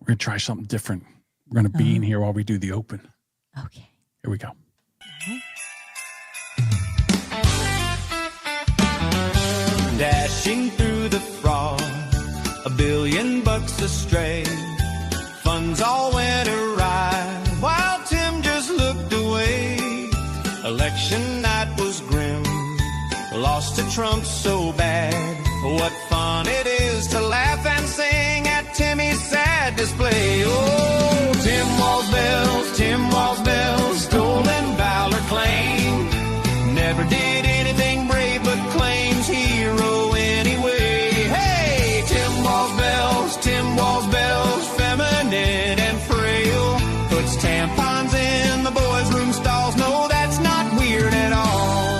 We're going to try something different. We're going to be in here while we do the open. Okay. Here we go. Dashing through the fraud, $1 billion astray. Funds all went awry while Tim just looked away. Election night was grim, lost to Trump so bad. What fun it is to laugh and sing at Timmy's sad display. Oh, Tim Walls Bells, stolen valor claim. Never did anything brave but claims hero anyway. Hey, Tim Walls Bells, feminine and frail. Puts tampons in the boys' room stalls. No, that's not weird at all.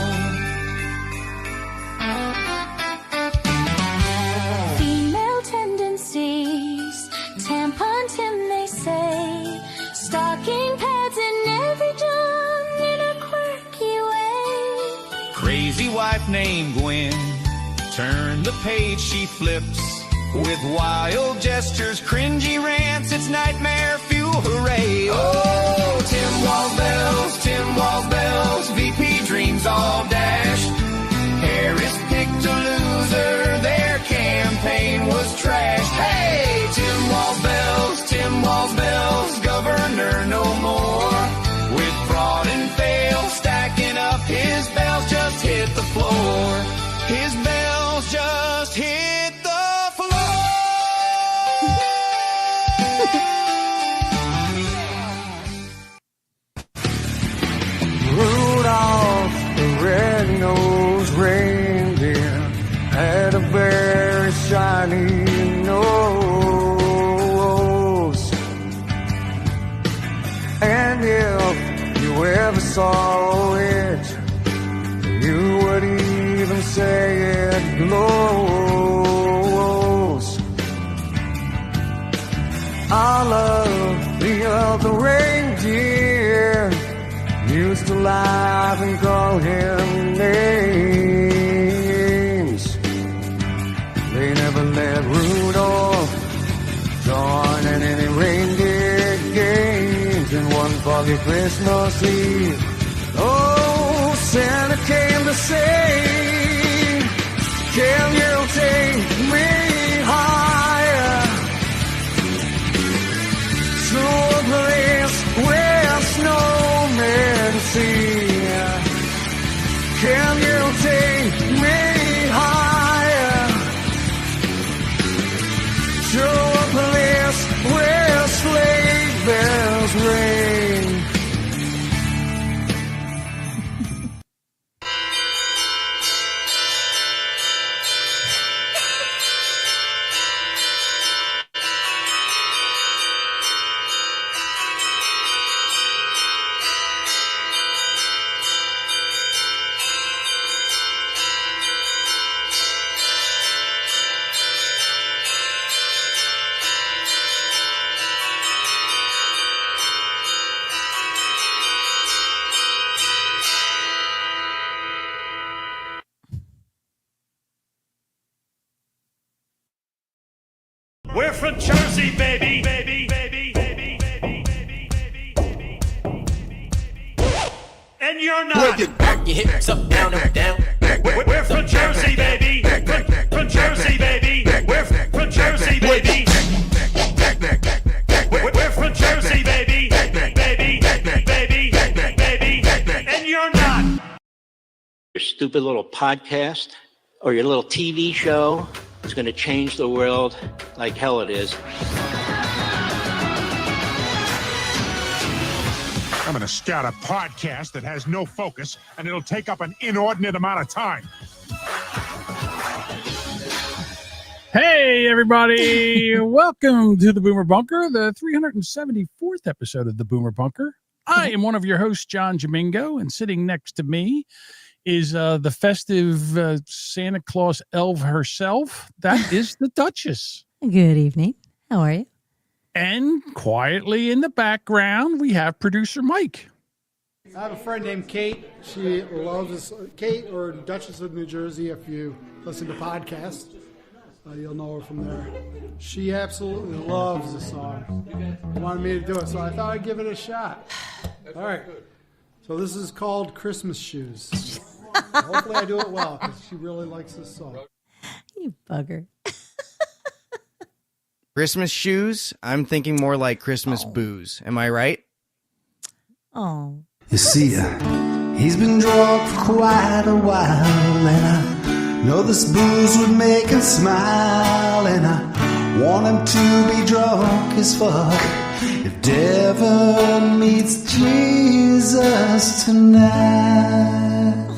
Female tendencies, tampon Tim they say. Stocking pads in every John in a quirky way. Crazy wife named Gwen, turn the page she flips. With wild gestures, cringy rants, it's nightmare fuel, hooray. Oh, Tim Walls Bells, VP dreams all dashed. Harris picked a loser, their campaign was trashed. Hey, Tim Walls Bells, governor no more. With fraud and fail stacking up, his bells just hit the floor. His bells just hit the floor. Rudolph the red-nosed reindeer had a very shiny nose. And if you ever saw it, you would even say it glows. All of the other reindeer used to laugh and call him names. They never let Rudolph join in any reindeer games. And one foggy Christmas Eve, oh, Santa came to say, can you take me higher to a place where snowmen see? Can you take me higher to a place where sleigh bells ring? We're from Jersey, baby. And you're not. Back your hips up, down, up, down. We're from Jersey, baby. From Jersey, baby. We're from Jersey, baby. We're from Jersey, baby. And you're not. Your stupid little podcast or your little TV show is going to change the world like hell it is. I'm going to start a podcast that has no focus, and it'll take up an inordinate amount of time. Hey, everybody. Welcome to the Boomer Bunker, the 374th episode of the Boomer Bunker. I am one of your hosts, John Jamingo, and sitting next to me is the festive Santa Claus elf herself. That is the Duchess. Good evening. How are you? And quietly in the background, we have producer Mike. I have a friend named Kate. She loves us. Kate, or Duchess of New Jersey, if you listen to podcasts. You'll know her from there. She absolutely loves the song. Wanted me to do it, so I thought I'd give it a shot. All right. So this is called Christmas Shoes. Hopefully I do it well, because she really likes this song. You bugger. Christmas shoes? I'm thinking more like Christmas booze. Am I right? Oh. You see, he's been drunk for quite a while, and I know this booze would make him smile, and I want him to be drunk as fuck if Devon meets Jesus tonight.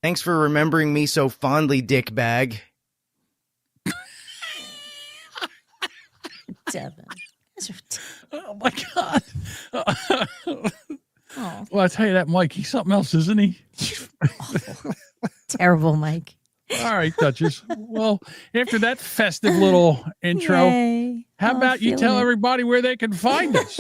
Thanks for remembering me so fondly, dickbag. Devin. Oh my God. Oh. Well, I tell you that, Mike, he's something else, isn't he? Terrible, Mike. All right, Duchess. Well, after that festive little intro, Yay. how Oh, about you feeling tell it. everybody where they can find us?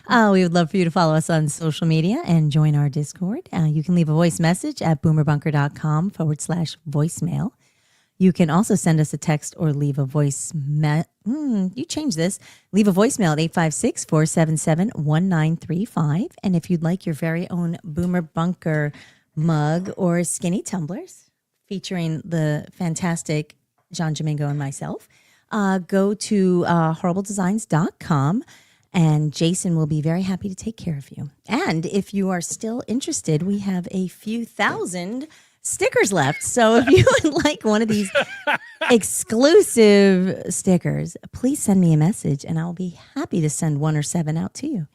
We would love for you to follow us on social media and join our Discord. You can leave a voice message at boomerbunker.com/voicemail. You can also send us a text or leave a voice. You change this. Leave a voicemail at 856-477-1935. And if you'd like your very own Boomer Bunker mug or skinny tumblers featuring the fantastic John Domingo and myself, go to horribledesigns.com. And Jason will be very happy to take care of you. And if you are still interested, we have a few thousand stickers left. So if you would like one of these exclusive stickers, please send me a message and I'll be happy to send 1 or 7 out to you.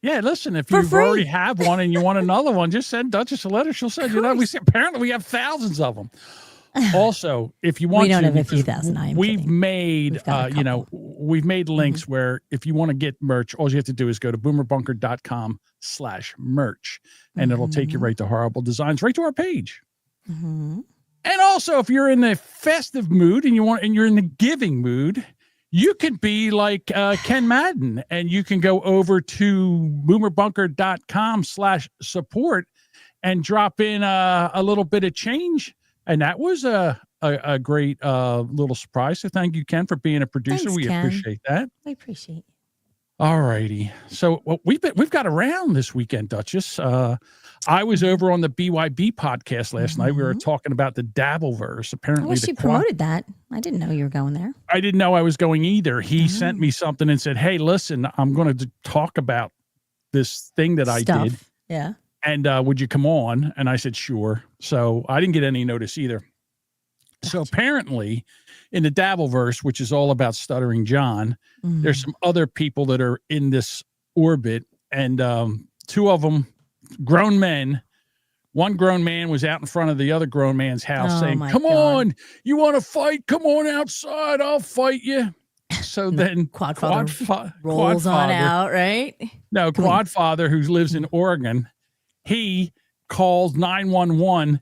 Yeah, listen, if For you free. already have one and you want another one, just send Duchess a letter. She'll send you that. Apparently we have thousands of them. Also, if you want We don't to, have a few because thousand. I am we've kidding. made, We've got a we've made links where if you want to get merch, all you have to do is go to boomerbunker.com/merch and it'll take you right to Horrible Designs, right to our page. Mm-hmm. And also, if you're in the festive mood and you're in the giving mood, you can be like Ken Madden and you can go over to boomerbunker.com/support and drop in a little bit of change. And that was a great little surprise. So thank you, Ken, for being a producer. Thanks, We Ken. appreciate that. I appreciate it. All righty. So we've got around this weekend, Duchess. I was over on the BYB podcast last night. We were talking about the dabbleverse. Apparently, Well, she promoted that. I didn't know you were going there. I didn't know I was going either. He sent me something and said, "Hey, listen, I'm going to talk about this thing that I did. Yeah. And would you come on?" And I said, "Sure." So I didn't get any notice either. So apparently in the dabbleverse, which is all about Stuttering John, there's some other people that are in this orbit. And 2 of them, grown men. One grown man was out in front of the other grown man's house saying, "Come on, you want to fight? Come on outside. I'll fight you." So then Quadfather rolls on out, right? No, Quadfather, who lives in Oregon, he calls 911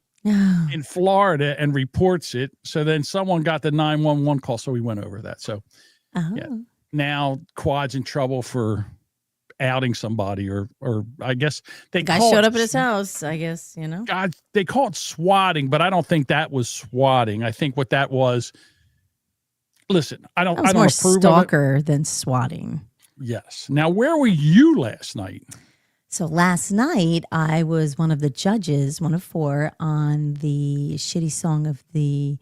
in Florida and reports it. So then someone got the 911 call. So we went over that. So yeah, now Quad's in trouble for outing somebody, or I guess the guy showed up at his house, I guess, you know. God, they call it swatting, but I don't think that was swatting. I think what that was, listen, I don't more approve stalker than swatting. Yes. Now, where were you last night? So last night I was one of the judges, one of 4 on the Shitty Song of the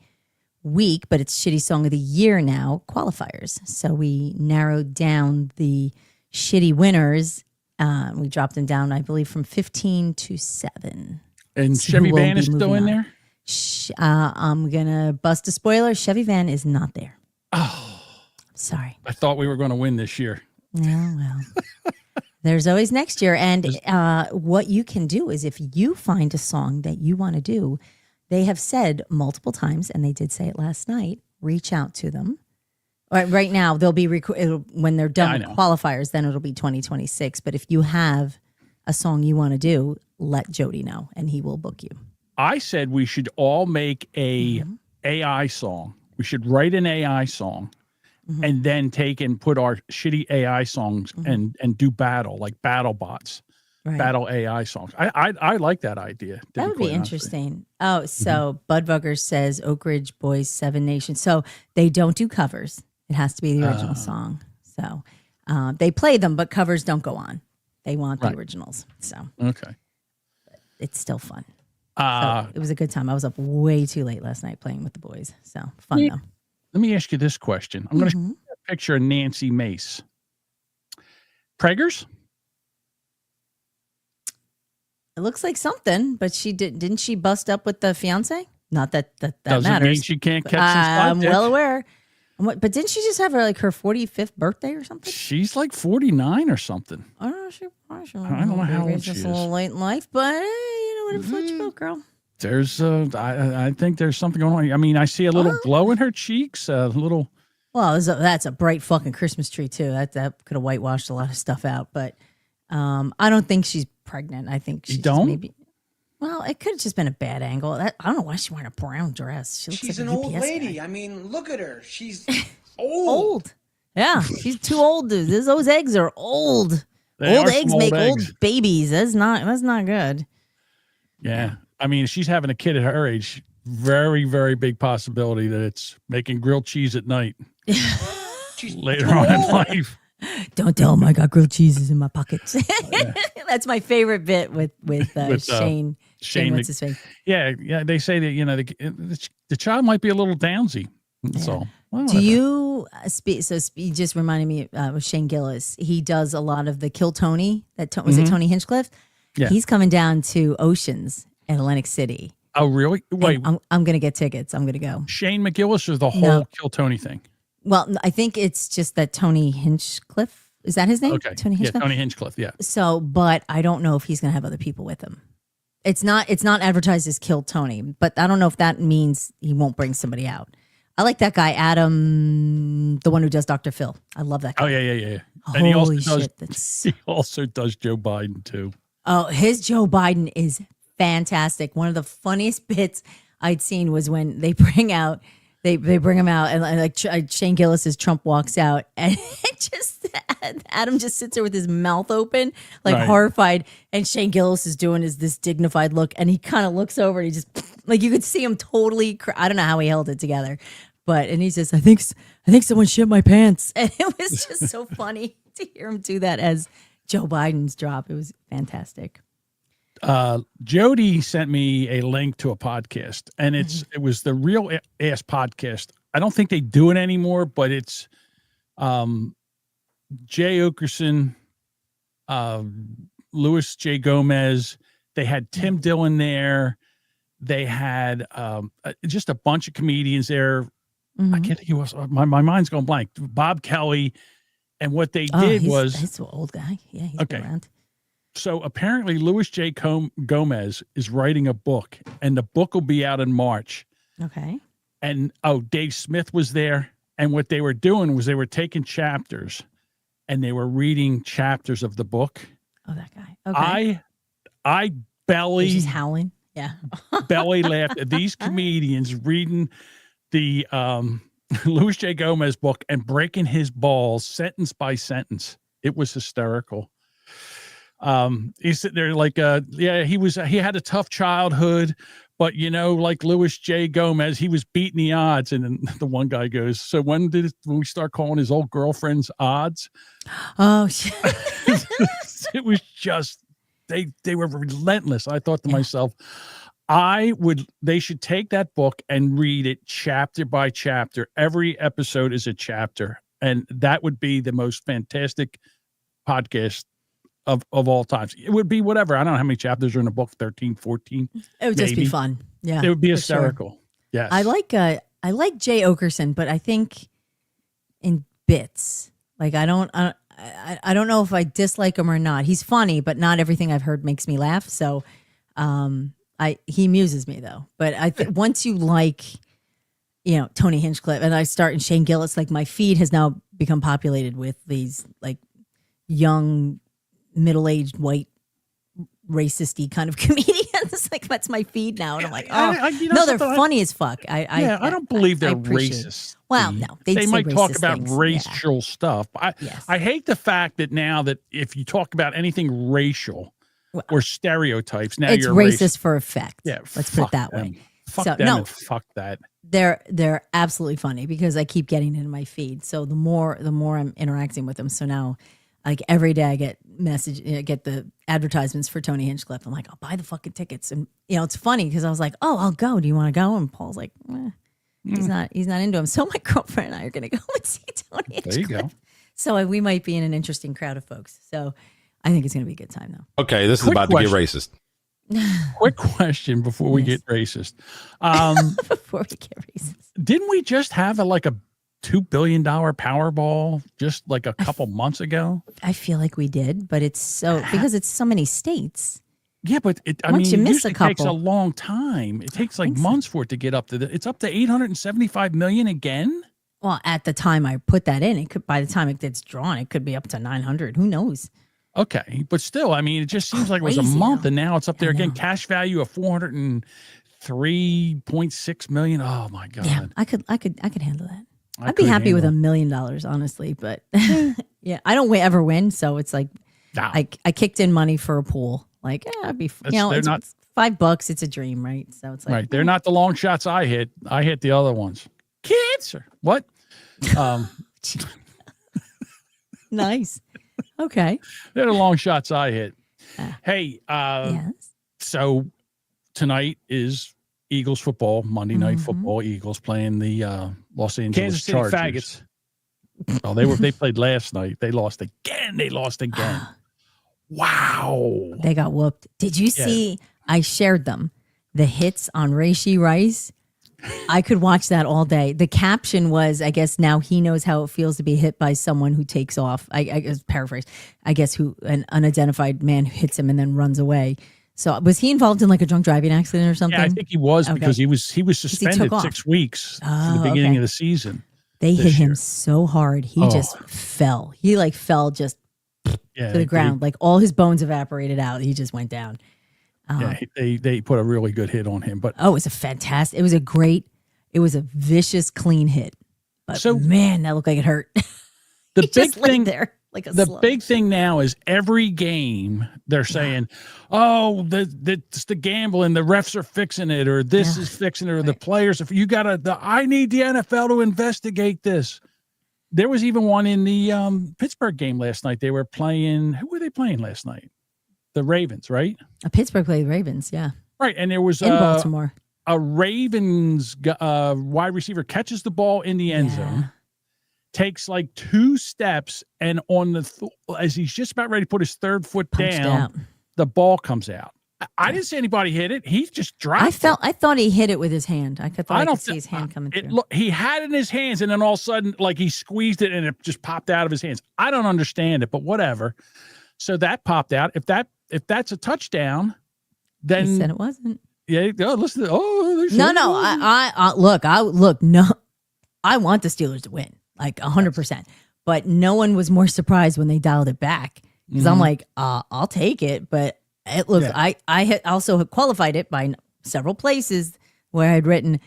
Week, but it's Shitty Song of the Year now, qualifiers. So we narrowed down the shitty winners. We dropped them down, I believe, from 15 to 7. And So Chevy who will Van be is still moving in on? there? I'm going to bust a spoiler. Chevy Van is not there. Oh, sorry. I thought we were going to win this year. Yeah, well, there's always next year. And what you can do is if you find a song that you want to do, they have said multiple times, and they did say it last night, reach out to them. Right now, they'll be when they're done with qualifiers, then it'll be 2026. But if you have a song you want to do, let Jody know, and he will book you. I said we should all make a AI song. We should write an AI song and then take and put our shitty AI songs and do battle, like battle bots. battle AI songs. I like that idea. That would be interesting. Oh, so Budbugger says Oak Ridge Boys, Seven Nations. So they don't do covers. It has to be the original song. So they play them, but covers don't go on. They want the originals. So okay, but it's still fun. So it was a good time. I was up way too late last night playing with the boys. So fun though. Let me ask you this question. I'm going to show you a picture of Nancy Mace. Preggers? It looks like something, but she didn't she bust up with the fiance? Not that Doesn't matters. mean she can't catch some spot I'm well aware. But didn't she just have her 45th birthday or something? She's like 49 or something. I don't know. She I don't know how old she just is. a little late in life, but you know what? Float your boat, girl. There's I think there's something going on. I mean, I see a little glow in her cheeks, a little. Well, that's a bright fucking Christmas tree too. That could have whitewashed a lot of stuff out, but I don't think she's pregnant. I think she's don't. Maybe. Well, it could have just been a bad angle. I don't know why she's wearing a brown dress. She's like an old UPS lady. guy. I mean, look at her. She's old. Yeah, she's too old. Those eggs are old. They old are eggs some make old old eggs. babies. That's not good. Yeah. I mean, she's having a kid at her age. Very, very big possibility that it's making grilled cheese at night later on in life. Don't tell him I got grilled cheeses in my pockets. That's my favorite bit with Shane. Shane, what's his face? Yeah. They say that the child might be a little downsy. That's all. Well, Do you speak? So you just reminded me of Shane Gillis. He does a lot of the Kill Tony. Was it Tony Hinchcliffe? Yeah. He's coming down to Oceans in Atlantic City. Oh, really? Wait, I'm going to get tickets. I'm going to go. Shane McGillis or the whole Kill Tony thing? Well, I think it's just that Tony Hinchcliffe. Is that his name? Okay. Tony Hinchcliffe. Yeah, Tony Hinchcliffe. Yeah. So, but I don't know if he's going to have other people with him. It's not advertised as Kill Tony, but I don't know if that means he won't bring somebody out. I like that guy, Adam, the one who does Dr. Phil. I love that guy. Oh, yeah. Holy And he shit. he also does Joe Biden too. Oh, his Joe Biden is fantastic. One of the funniest bits I'd seen was when they bring him out and like Shane Gillis's Trump walks out and Adam just sits there with his mouth open, like horrified, and Shane Gillis is doing this dignified look, and he kind of looks over and he just like you could see him totally. I don't know how he held it together, and he says, "I think someone shit my pants," and it was just so funny to hear him do that as Joe Biden's drop. It was fantastic. Jody sent me a link to a podcast, and it was the Real Ass Podcast. I don't think they do it anymore, but it's Jay Okerson, Louis J. Gomez. They had Tim Dillon there. They had just a bunch of comedians there. I can't think who was. My mind's going blank. Bob Kelly, and what they did was he's an old guy. Yeah, he's okay. been around. So apparently Louis J. Gomez is writing a book, and the book will be out in March. Okay. And Dave Smith was there. And what they were doing was they were taking chapters and they were reading chapters of the book. Oh, that guy. Okay. I belly He's just howling. Yeah. belly laughed at these comedians reading the Louis J. Gomez book and breaking his balls sentence by sentence. It was hysterical. He's sitting there like, he had a tough childhood, but like Louis J. Gomez, he was beating the odds. And then the one guy goes, so when we start calling his old girlfriends odds? Oh, shit. It was just, they were relentless. I thought to myself, they should take that book and read it chapter by chapter. Every episode is a chapter. And that would be the most fantastic podcast of all times. It would be whatever. I don't know how many chapters are in the book, 13, 14. It would just be fun. Yeah. It would be hysterical. Sure. Yes. I like Jay Okerson, but I think in bits. Like I don't know if I dislike him or not. He's funny, but not everything I've heard makes me laugh. So he amuses me though. But once you like, Tony Hinchcliffe and I start in Shane Gillis, like my feed has now become populated with these like young middle-aged white racist-y kind of comedians. Like that's my feed now, and I'm like, they're funny as fuck. I don't believe they're racist. Well, no, they might talk about things. racial stuff. I hate the fact that now that if you talk about anything racial, or stereotypes. Now It's you're racist for effect. Yeah, let's put it fuck that them. way. Fuck So, them no. and fuck that. They're absolutely funny because I keep getting in my feed. So the more I'm interacting with them. So now, like every day I get the advertisements for Tony Hinchcliffe. I'm like, I'll buy the fucking tickets, and it's funny because I was like, oh, I'll go. Do you want to go? And Paul's like, he's not into him. So my girlfriend and I are going to go and see Tony Hinchcliffe. There you go. So we might be in an interesting crowd of folks. So I think it's going to be a good time though. Okay, this is Quick about to get racist. Quick question before we get racist. Before we get racist, didn't we just have a $2 billion Powerball just like a couple months ago? I feel like we did, but it's because it's so many states. Yeah, but it Once you miss a usually takes a couple. long time. It takes like months for it to get up to it's up to 875 million again. Well, at the time I put that in, by the time it gets drawn, it could be up to 900. Who knows? Okay, but still, it just seems like it was a Crazy, month, though. and now it's up there again. Cash value of 403.6 million. Oh my god! Yeah, I could handle that. I I'd be could happy with handle $1 million, honestly. But yeah, I don't ever win, so it's like I kicked in money for a pool. Like, I'd be it's $5. It's a dream, right? So it's like right. They're not the long shots I hit. I hit the other ones. Cancer. What? Nice. Okay. They're the long shots I hit. Hey, yes. So tonight is Eagles football, Monday night football. Eagles playing the Los Angeles Kansas City Chargers. faggots. Oh, they played last night. They lost again. Wow. They got whooped. Did you see? I shared them. The hits on Raishi Rice. I could watch that all day. The caption was, I guess now he knows how it feels to be hit by someone who takes off. I guess paraphrase. I guess an unidentified man who hits him and then runs away. So was he involved in like a drunk driving accident or something? Yeah, I think he was because he was suspended off. 6 weeks for the beginning of the season. They hit him so hard. He just fell. He fell just to the ground. Like all his bones evaporated out. He just went down. They put a really good hit on him. But it was it was a vicious, clean hit. But man, that looked like it hurt. The big thing there, like a the slug. big thing now is every game they're saying, "Oh, it's the gambling. The refs are fixing it, or this is fixing it, or the players. If you I need the NFL to investigate this." There was even one in the Pittsburgh game last night. They were playing. Who were they playing last night? The Ravens, right? Pittsburgh played Ravens, yeah. Right, and there was in Baltimore. A Ravens wide receiver catches the ball in the end zone, takes like 2 steps, and on as he's just about ready to put his third foot down, the ball comes out. I didn't see anybody hit it. He just dropped it. I thought he hit it with his hand. I could see his hand coming through. He had it in his hands, and then all of a sudden, like he squeezed it, and it just popped out of his hands. I don't understand it, but whatever. So that popped out. If that's a touchdown, then he said it wasn't. Yeah. Oh, listen. No. No. I want the Steelers to win, like 100%. But no one was more surprised when they dialed it back because I'm like, I'll take it. But it looked. I had also qualified it by several places where I had written,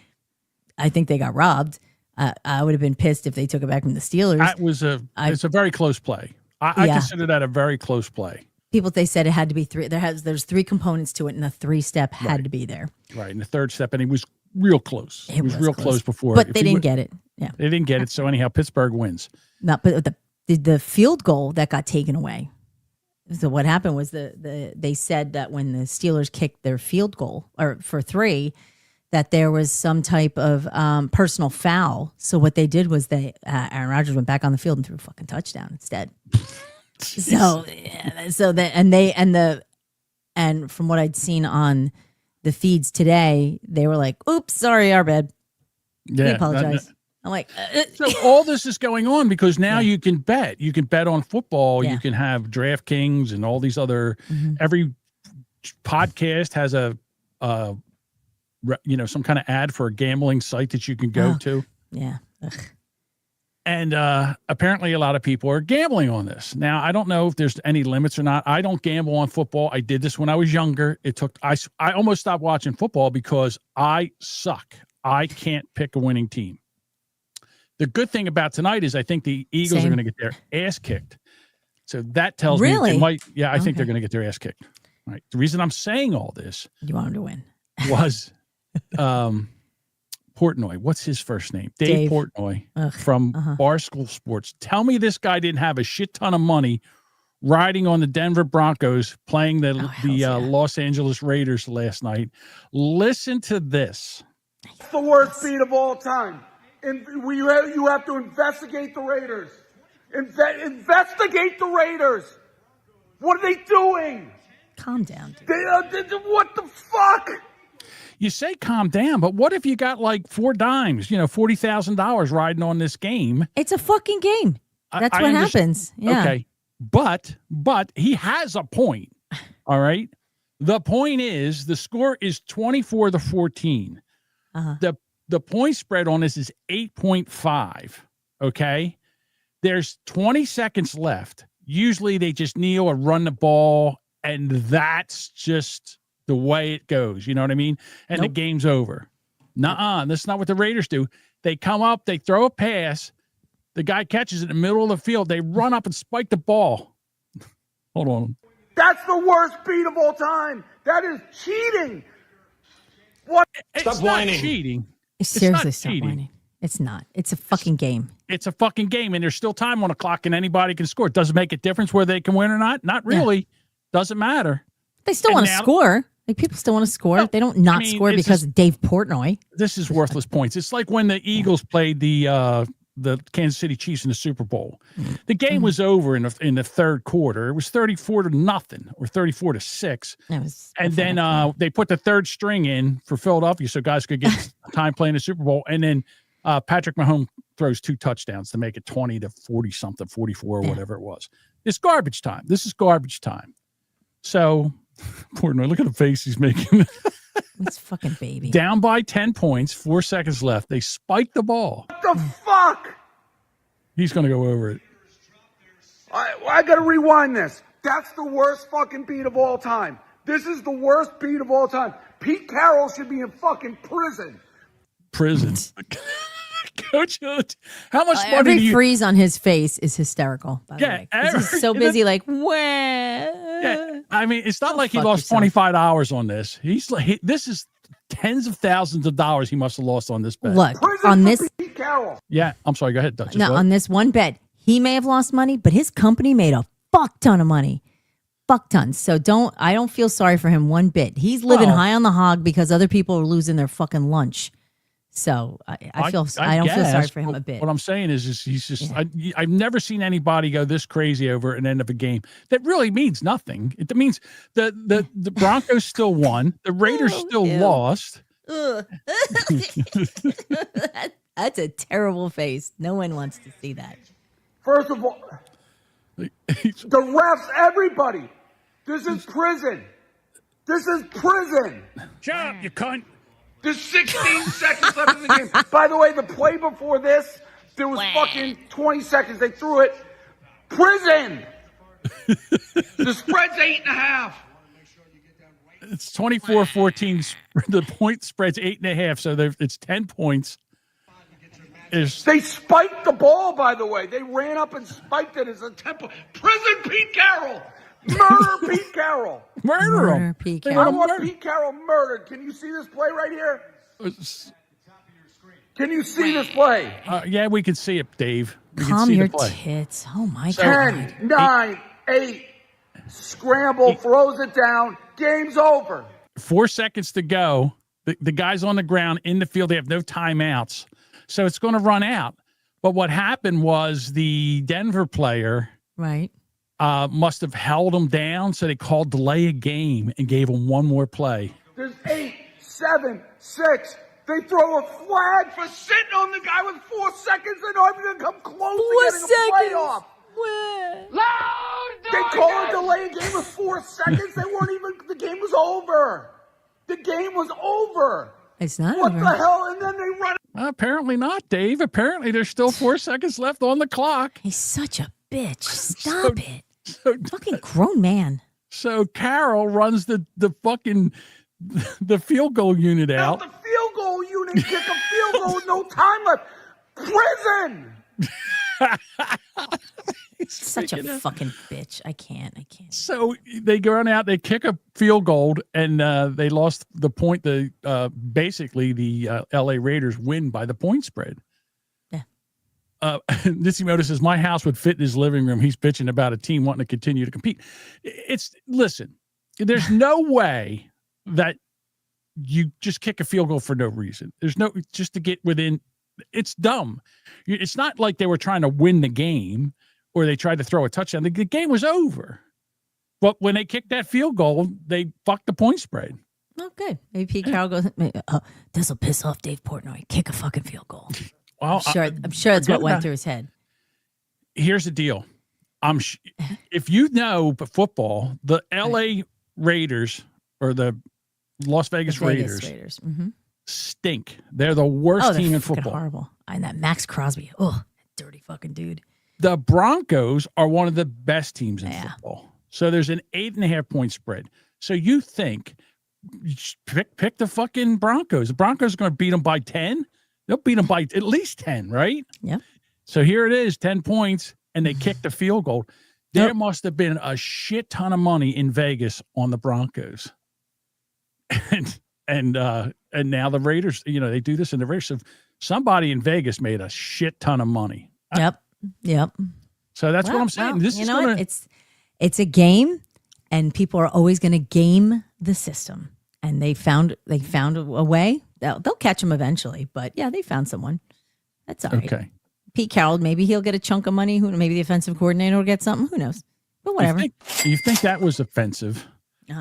I think they got robbed. I would have been pissed if they took it back from the Steelers. That was it's a very close play. I consider that a very close play. They said it had to be 3. There's 3 components to it, and the 3-step had to be there. Right, and the third step, and he was real close. It was real close before, but they didn't get it. Yeah, they didn't get it. So anyhow, Pittsburgh wins. No, but the field goal that got taken away. So what happened was they said that when the Steelers kicked their field goal or for 3, that there was some type of personal foul. So what they did was Aaron Rodgers went back on the field and threw a fucking touchdown instead. And from what I'd seen on the feeds today, they were like, "Oops, sorry, our bad. We apologize." I'm like, so all this is going on because now you can bet. You can bet on football. You can have DraftKings and all these other. Every podcast has some kind of ad for a gambling site that you can go to. Yeah. Ugh. And apparently a lot of people are gambling on this. Now, I don't know if there's any limits or not. I don't gamble on football. I did this when I was younger. I almost stopped watching football because I suck. I can't pick a winning team. The good thing about tonight is I think the Eagles are going to get their ass kicked. So that tells me they might. Yeah, I think they're going to get their ass kicked. Right. The reason I'm saying all this You want him to win. was Portnoy. What's his first name? Dave Portnoy from Barstool Sports. Tell me this guy didn't have a shit ton of money riding on the Denver Broncos playing the Los Angeles Raiders last night. Listen to this. It's the worst beat of all time. And you have to investigate the Raiders. Investigate the Raiders. What are they doing? Calm down, dude. What the fuck? You say calm down, but what if you got like 4 dimes, $40,000 riding on this game? It's a fucking game. That's what happens. Yeah. Okay. But he has a point. All right. The point is the score is 24-14. The point spread on this is 8.5. Okay. There's 20 seconds left. Usually they just kneel or run the ball, and that's just the way it goes. You know what I mean? And the game's over. Nuh-uh. That's not what the Raiders do. They come up, they throw a pass. The guy catches it in the middle of the field. They run up and spike the ball. Hold on. That's the worst beat of all time. That is cheating. What? Stop whining. Cheating. Seriously, stop whining. It's not. It's a fucking game. It's a fucking game, and there's still time on the clock, and anybody can score. It doesn't make a difference whether they can win or not. Not really. Yeah. Doesn't matter. They still want to score. Like, people still want to score. They don't score because of Dave Portnoy. This is worthless points. It's like when the Eagles played the Kansas City Chiefs in the Super Bowl. The game was over in the third quarter. It was 34-0 or 34-6. And then they put the third string in for Philadelphia so guys could get time playing the Super Bowl. And then Patrick Mahomes throws 2 touchdowns to make it 20-40 something, 44 or whatever it was. It's garbage time. This is garbage time. So, Portnoy, look at the face he's making. It's fucking baby. Down by 10 points, 4 seconds left. They spike the ball. What the fuck? He's going to go over it. I got to rewind this. That's the worst fucking beat of all time. This is the worst beat of all time. Pete Carroll should be in fucking prison. Coach, how much money every do you... freeze on his face is hysterical, by the way. He's so busy like, yeah, I mean, it's not like he lost $25 on this. He's like, this is tens of thousands of dollars he must have lost on this bet. Look, on this... Pete Carroll. Yeah, I'm sorry, go ahead, Duchess. No, on this one bet, he may have lost money, but his company made a fuck ton of money. Fuck tons. So I don't feel sorry for him one bit. He's living high on the hog because other people are losing their fucking lunch. So I don't feel sorry for him a bit. What I'm saying is he's just I've never seen anybody go this crazy over an end of a game that really means nothing. It means the Broncos still won, the Raiders still lost. That's a terrible face. No one wants to see that. First of all, the refs, everybody, this is prison. This is prison. Shut up, you cunt. There's 16 seconds left in the game. By the way, the play before this, there was fucking 20 seconds. They threw it. Prison. The spread's 8.5. It's 24-14. The point spread's 8.5. So it's 10 points. They spiked the ball, by the way. They ran up and spiked it as a tempo. Prison Pete Carroll. Murder Pete Carroll. Murder him. Pete Carroll. I want Pete Carroll murdered. Can you see this play right here? Can you see this play? Yeah, we can see it, Dave. Calm your tits. Oh, my God. 10, 9, 8. Scramble, throws it down. Game's over. 4 seconds to go. The guy's on the ground in the field. They have no timeouts. So it's going to run out. But what happened was the Denver player must have held him down, so they called delay a game and gave him one more play. There's 8, 7, 6. They throw a flag for sitting on the guy with 4 seconds. They're not even going to come close to getting a play off. They call a delay a game with 4 seconds. They weren't even. The game was over. The game was over. It's not what over. The hell? And then they run. Apparently not, Dave. Apparently there's still 4 seconds left on the clock. He's such a bitch. Stop it. Fucking grown man. So Carroll runs the fucking the field goal unit out. The field goal unit kick a field goal with no time left. Prison. Such a fucking bitch. I can't. So they go on out, they kick a field goal, and they lost the point. Basically the LA Raiders win by the point spread. Yeah. Nissimoto says, my house would fit in his living room. He's bitching about a team wanting to continue to compete. Listen, there's no way that you just kick a field goal for no reason. There's no, just to get within. It's dumb. It's not like they were trying to win the game or they tried to throw a touchdown. The game was over. But when they kicked that field goal, they fucked the point spread. Oh, good. Maybe Pete Carroll goes, this will piss off Dave Portnoy. Kick a fucking field goal. Well, I'm sure that's what went through his head. Here's the deal. If you know football, the LA Raiders or the Las Vegas Raiders stink. They're the worst team in football. Horrible. And that Max Crosby. Oh, dirty fucking dude. The Broncos are one of the best teams in football. So there's an 8.5 point spread. So you think, pick the fucking Broncos. The Broncos are going to beat them by 10. They'll beat them by at least 10, right? Yeah. So here it is, 10 points, and they kicked the field goal. There must have been a shit ton of money in Vegas on the Broncos. And now the Raiders, they do this in the Raiders. So somebody in Vegas made a shit ton of money. Yep. So that's what I'm saying. This is what? It's a game, and people are always going to game the system. And they found a way. They'll catch them eventually. But yeah, they found someone. That's all right. Okay. Pete Carroll, maybe he'll get a chunk of money. Maybe the offensive coordinator will get something. Who knows? But whatever. You think that was offensive?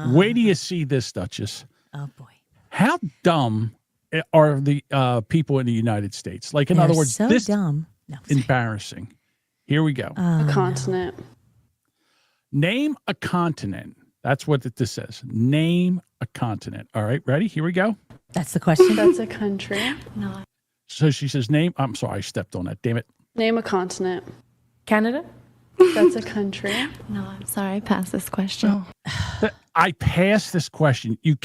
Wait till you see this, Duchess. Oh boy. How dumb are the people in the United States? Like, in other words, this dumb. No, embarrassing. Here we go. A continent. Name a continent. That's what this says. Name a continent. All right, ready? Here we go. That's the question. That's a country. No. So she says, I'm sorry, I stepped on that. Damn it. Name a continent. Canada? That's a country. No, I'm sorry. I passed this question. I passed this question. You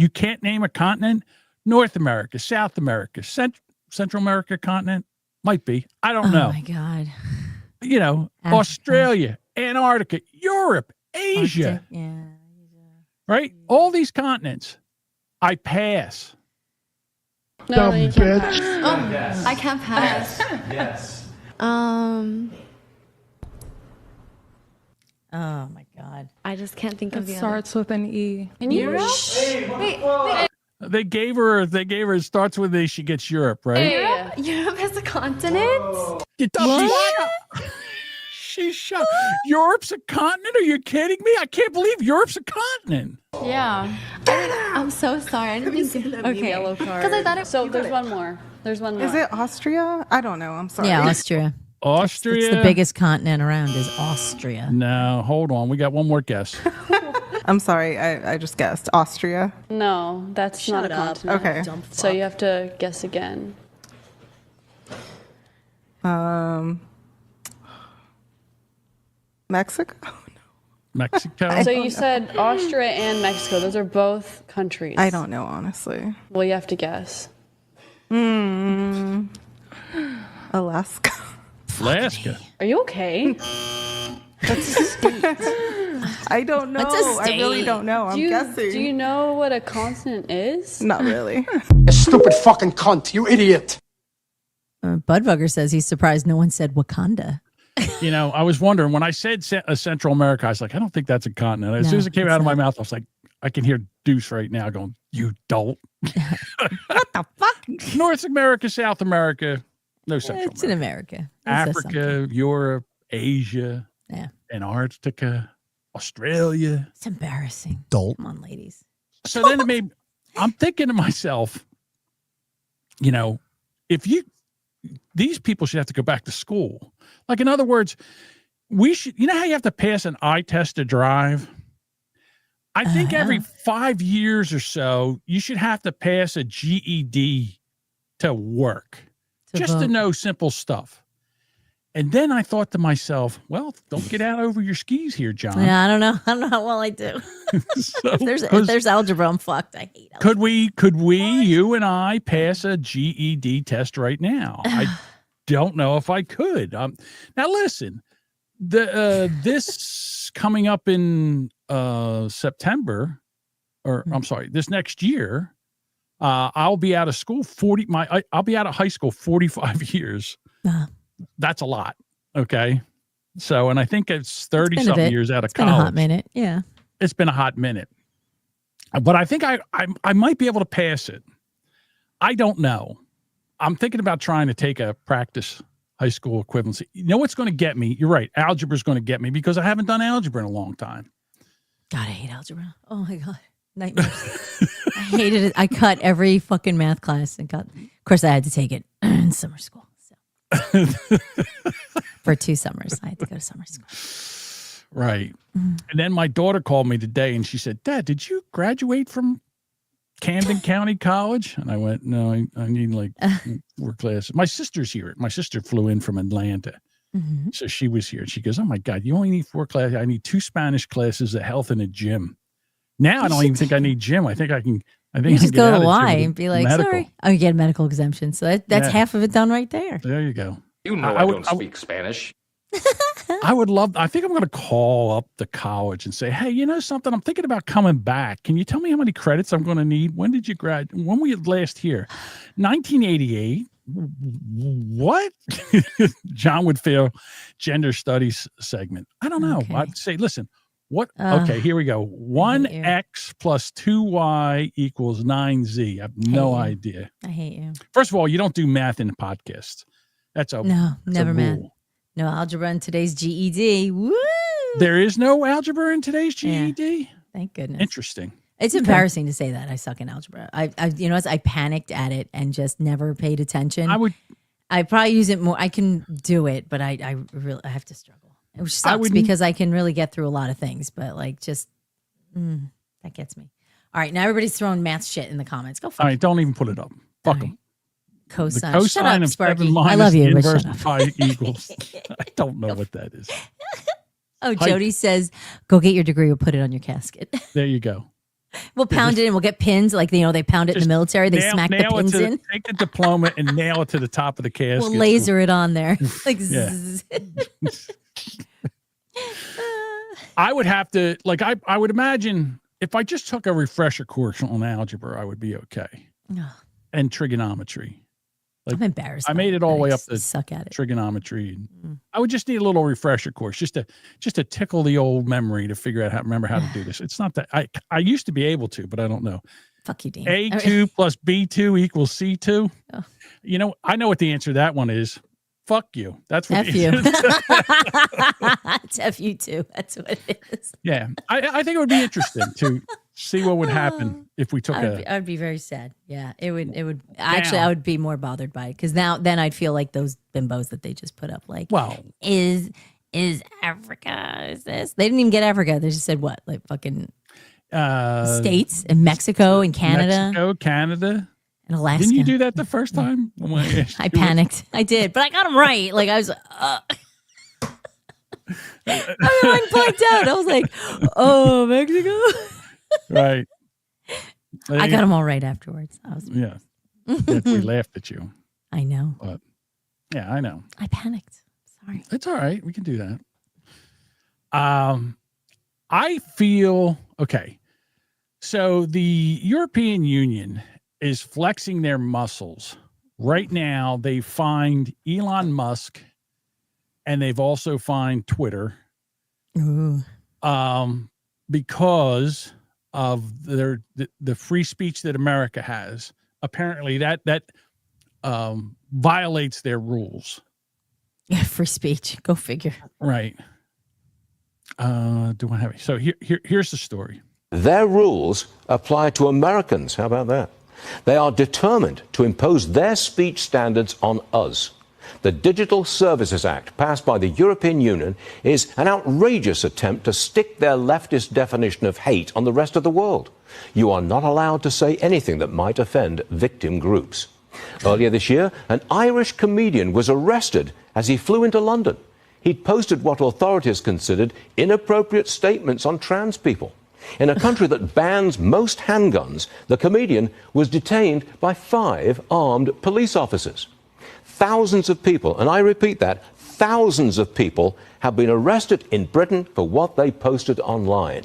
can't name a continent? North America, South America, Central America continent? Might be. I don't know. Oh, my God. Australia, Antarctica, Europe, Asia. Yeah. Right? All these continents. I pass. No, you can't pass. Oh, Yes. I can't pass. Yes. Oh, my God. I just can't think of the starts with an E. In Europe? Wait. They gave her it starts with A, she gets Europe, right? Europe is a continent? She's shocked. Europe's a continent? Are you kidding me? I can't believe Europe's a continent. Yeah. I'm so sorry. I didn't think Okay. Yellow card. Because I thought it. So there's one more. There's one more. Is it Austria? I don't know. I'm sorry. Yeah, Austria. Austria. It's the biggest continent around is Austria. No, hold on. We got one more guess. I'm sorry. I just guessed. Austria. No, that's not a continent. Okay. So you have to guess again. Mexico? Mexico. So you said Austria and Mexico. Those are both countries. I don't know, honestly. Well, you have to guess. Alaska. Alaska. Are you okay? That's a state. I don't know. What's a I really state? don't know. I'm guessing. Do you know what a continent is? Not really. You stupid fucking cunt, you idiot. Budvugger says he's surprised no one said Wakanda. I was wondering when I said Central America, I was like, I don't think that's a continent. As soon as it came out of my mouth, I was like, I can hear Deuce right now going, you dolt. What the fuck? North America, South America, no Central It's in America. Africa, Europe, Asia, Antarctica, Australia. It's embarrassing. Dolt. Come on, ladies. So then I'm thinking to myself, these people should have to go back to school. Like, in other words, we should, how you have to pass an eye test to drive? I think every 5 years or so, you should have to pass a GED to work, to know simple stuff. And then I thought to myself, well, don't get out over your skis here, John. Yeah, I don't know how well I do. if there's algebra, I'm fucked. I hate algebra. Could we, you and I, pass a GED test right now? I don't know if I could. Now listen, This coming up in September, or I'm sorry, this next year, I'll be out of school I'll be out of high school 45 years. That's a lot. Okay. So, and I think it's 30 something years out of college. It's been a hot minute. Yeah. It's been a hot minute. But I think I might be able to pass it. I don't know. I'm thinking about trying to take a practice high school equivalency. You know what's going to get me? You're right. Algebra is going to get me because I haven't done algebra in a long time. God, I hate algebra. Oh my God. Nightmares. I hated it. I cut every fucking math class and of course I had to take it in summer school. So. For 2 summers, I had to go to summer school. Right. And then my daughter called me today and she said, Dad, did you graduate from Camden County College? And I went, no, I need like 4 classes. My sister's here. My sister flew in from Atlanta. Mm-hmm. So she was here. She goes, oh my God, you only need 4 classes. I need 2 Spanish classes, a health and a gym. Now I don't even think I need gym. I think I can just go to Y and be like, medical. Sorry. Oh, you get a medical exemption. So that's half of it done right there. There you go. You know I don't speak Spanish. I think I'm going to call up the college and say, hey, you know something? I'm thinking about coming back. Can you tell me how many credits I'm going to need? When did you graduate? When were you last here? 1988. What? John would fail gender studies segment. I don't know. Okay. I'd say, listen, what? Okay, here we go. 1x plus 2y equals 9z. I have no idea. I hate you. First of all, you don't do math in the podcast. That's never math. No algebra in today's GED. Woo! There is no algebra in today's GED. Yeah. Thank goodness. Interesting. It's embarrassing to say that I suck in algebra. I panicked at it and just never paid attention. I probably use it more. I can do it, but I really have to struggle. Which sucks because I can really get through a lot of things, but that gets me. All right, now everybody's throwing math shit in the comments. Go fuck. All right, don't even put it up. Fuck them. Cosine. The cosine of Sparky. 7 minus I love you, the but inverse shut of pi equals. I don't know what that is. Oh, Jody says, go get your degree. We'll put it on your casket. There you go. We'll pound it in. We'll get pins. Like, they pound it in the military. They smack the pins in. Take the diploma and nail it to the top of the casket. We'll laser it on there. Like, I would have to, I would imagine if I just took a refresher course on algebra, I would be okay. And trigonometry. I'm embarrassed. I made it all the way up to suck at it. Trigonometry. I would just need a little refresher course just to tickle the old memory to figure out remember how to do this. It's not that I used to be able to, but I don't know. Fuck you, Dean. A2 plus B2 equals C2. Oh. You know, I know what the answer to that one is. Fuck you. That's what F you. It's F you too. That's what it is. Yeah. I think it would be interesting to see what would happen if we took I'd be very sad. Yeah. It would actually, I would be more bothered by it because then I'd feel like those bimbos that they just put up is Africa, is this? They didn't even get Africa. They just said what? Like fucking states and Mexico and Canada. Canada. And Alaska. Didn't you do that the first time? I panicked. I did, but I got them right. Like I was, I went point out. I was like, "Oh, Mexico." Right. I got them all right afterwards. I was we laughed at you. I know. But yeah, I know. I panicked. Sorry. It's all right. We can do that. I feel okay. So the European Union is flexing their muscles. Right now, they find Elon Musk and they've also fined Twitter. Ooh. Because of the free speech that America has. Apparently that violates their rules. Yeah, free speech. Go figure. Right. Do I have it? So here's the story. Their rules apply to Americans. How about that? They are determined to impose their speech standards on us. The Digital Services Act, passed by the European Union, is an outrageous attempt to stick their leftist definition of hate on the rest of the world. You are not allowed to say anything that might offend victim groups. Earlier this year, an Irish comedian was arrested as he flew into London. He'd posted what authorities considered inappropriate statements on trans people. In a country that bans most handguns, the comedian was detained by 5 armed police officers. thousands of people, and I repeat that, thousands of people have been arrested in Britain for what they posted online.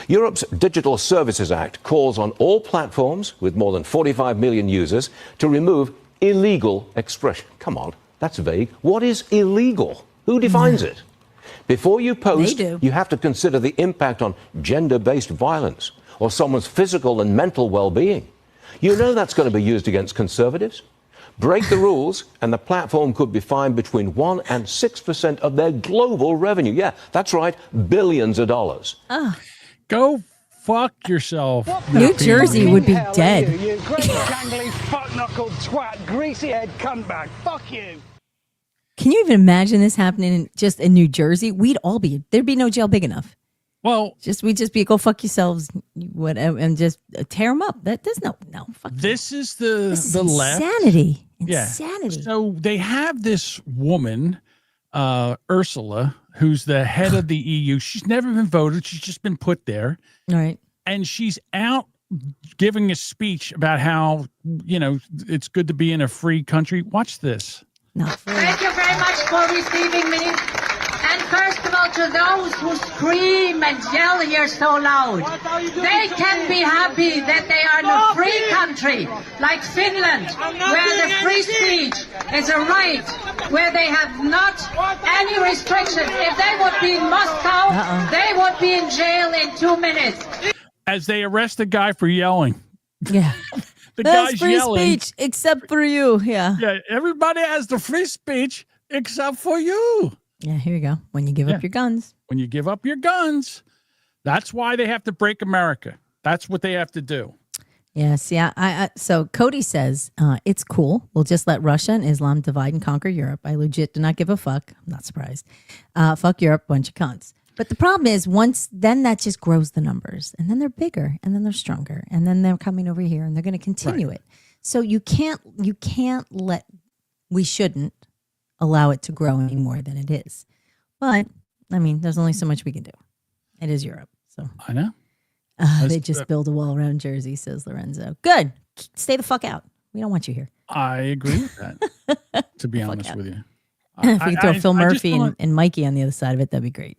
Europe's Digital Services Act calls on all platforms with more than 45 million users to remove illegal expression. Come on, that's vague. What is illegal? Who defines it? Before you post, you have to consider the impact on gender-based violence or someone's physical and mental well-being. You know that's going to be used against conservatives. Break the rules, and the platform could be fined between 1 and 6% of their global revenue. Yeah, that's right, billions of dollars. Go fuck yourself. New Jersey would be dead. You great gangly fuck-knuckled twat, greasy head cuntbag. Fuck you. Can you even imagine this happening just in New Jersey? There'd be no jail big enough. Well, we'd just be go fuck yourselves, whatever, and just tear them up. There's no fuck. This is the left. Insanity. Yeah. Insanity. So they have this woman, Ursula, who's the head of the EU. She's never been voted. She's just been put there. All right. And she's out giving a speech about how, it's good to be in a free country. Watch this. Thank you very much for receiving me. And first of all, to those who scream and yell here so loud, they can be happy that they are in a free country like Finland, where the free speech is a right, where they have not any restrictions. If they would be in Moscow, they would be in jail in 2 minutes. As they arrest a guy for yelling. Yeah. That's guy's free yelling. speech, except for you. Yeah. Yeah. Everybody has the free speech except for you. Yeah. Here you go. When you give up your guns. When you give up your guns, that's why they have to break America. That's what they have to do. Yes. Yeah. So Cody says it's cool. We'll just let Russia and Islam divide and conquer Europe. I legit do not give a fuck. I'm not surprised. Fuck Europe, bunch of cunts. But the problem is then that just grows the numbers, and then they're bigger, and then they're stronger, and then they're coming over here, and they're going to continue it. So we shouldn't allow it to grow any more than it is. But I mean, there's only so much we can do. It is Europe, so I know. They just build a wall around Jersey, says Lorenzo. Good, stay the fuck out. We don't want you here. I agree with that. To be honest with you, if we throw Phil Murphy and Mikey on the other side of it, that'd be great.